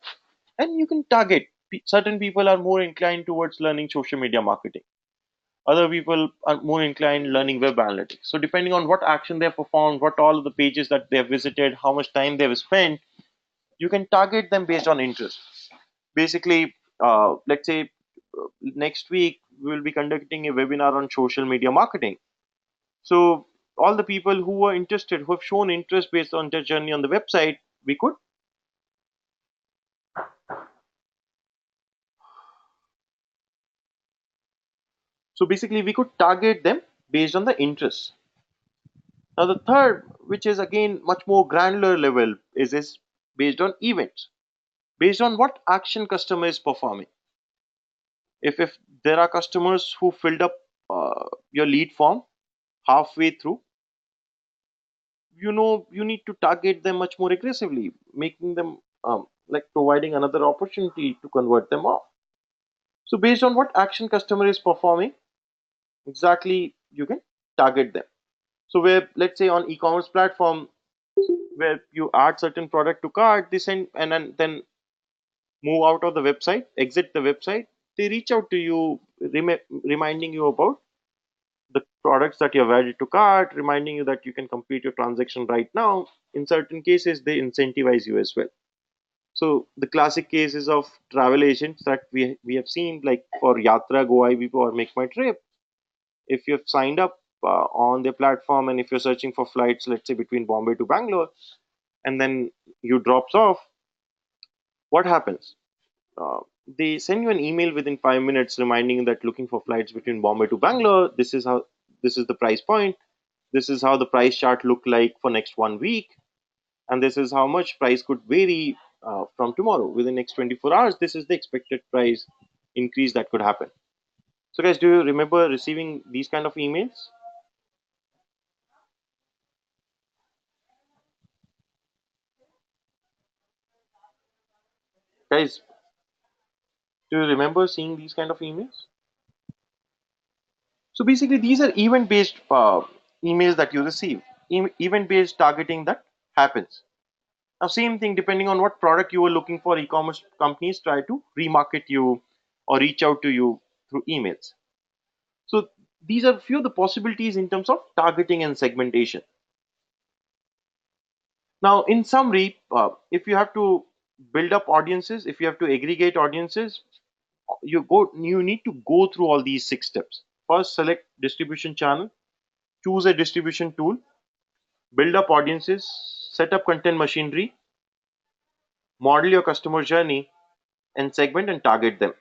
and you can target. Certain people are more inclined towards learning social media marketing. Other people are more inclined learning web analytics. So depending on what action they have performed, what all of the pages that they have visited, how much time they have spent, you can target them based on interest. Basically, let's say next week we will be conducting a webinar on social media marketing. So all the people who were interested, who have shown interest based on their journey on the website, we could basically we could target them based on the interest. Now the third, which is again much more granular level, is based on events, based on what action customer is performing. If there are customers who filled up your lead form halfway through, you need to target them much more aggressively, making them like providing another opportunity to convert them off. So based on what action customer is performing, exactly you can target them. So where let's say on e-commerce platform where you add certain product to cart, they send and then move out of the website, exit the website, they reach out to you, reminding you about the products that you have added to cart, reminding you that you can complete your transaction right now. In certain cases, they incentivize you as well. So the classic cases of travel agents that we have seen, like for Yatra, Go IBP, or Make My Trip, if you've signed up on their platform and if you're searching for flights, let's say between Bombay to Bangalore, and then you drops off, what happens? they send you an email within 5 minutes reminding you that looking for flights between Bombay to Bangalore. This is the price point. This is how the price chart look like for next 1 week, and this is how much price could vary from tomorrow within next 24 hours. This is the expected price increase that could happen. So, guys, do you remember receiving these kind of emails? Guys, do you remember seeing these kind of emails? So basically, these are event-based emails that you receive, event-based targeting that happens. Now, same thing depending on what product you are looking for, e-commerce companies try to remarket you or reach out to you through emails. So these are few of the possibilities in terms of targeting and segmentation. Now, in summary, if you have to build up audiences, if you have to aggregate audiences, you need to go through all these 6 steps. First, select distribution channel, choose a distribution tool, build up audiences, set up content machinery, model your customer journey, and segment and target them.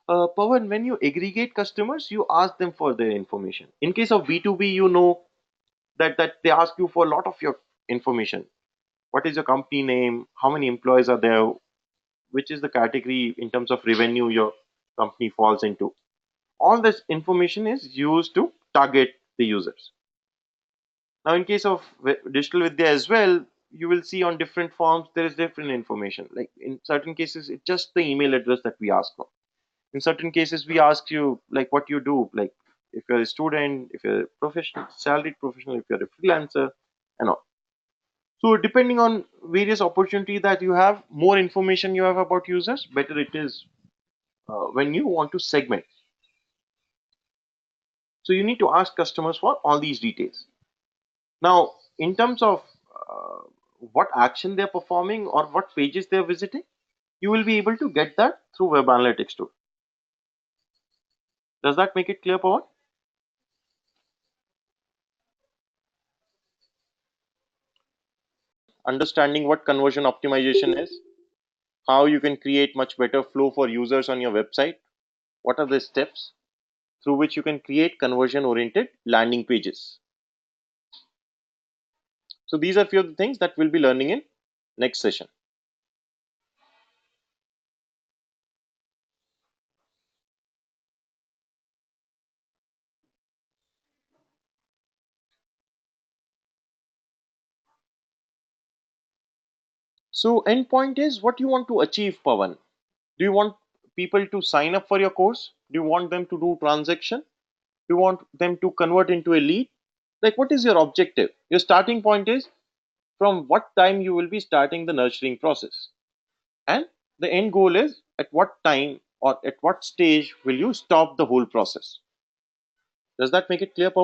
Pawan, when you aggregate customers, you ask them for their information. In case of B2B, you know that they ask you for a lot of your information. What is your company name? How many employees are there? Which is the category in terms of revenue your company falls into? All this information is used to target the users. Now, in case of digital vidya as well, you will see on different forms there is different information. Like in certain cases, it's just the email address that we ask for. In certain cases, we ask you like what you do, like if you're a student, if you're a professional, salaried professional, if you're a freelancer, and all. So depending on various opportunity that you have, more information you have about users, better it is when you want to segment. So you need to ask customers for all these details. Now, in terms of uh, what action they're performing or what pages they're visiting, you will be able to get that through Web Analytics tool. Does that make it clear, Pawan? Understanding what conversion optimization is, how you can create much better flow for users on your website, what are the steps through which you can create conversion oriented landing pages. So these are few of the things that we'll be learning in next session. So endpoint is what you want to achieve, Pawan. Do you want people to sign up for your course? Do you want them to do transaction? Do you want them to convert into a lead? Like what is your objective? Your starting point is from what time you will be starting the nurturing process. And the end goal is at what time or at what stage will you stop the whole process. Does that make it clear, Pawan?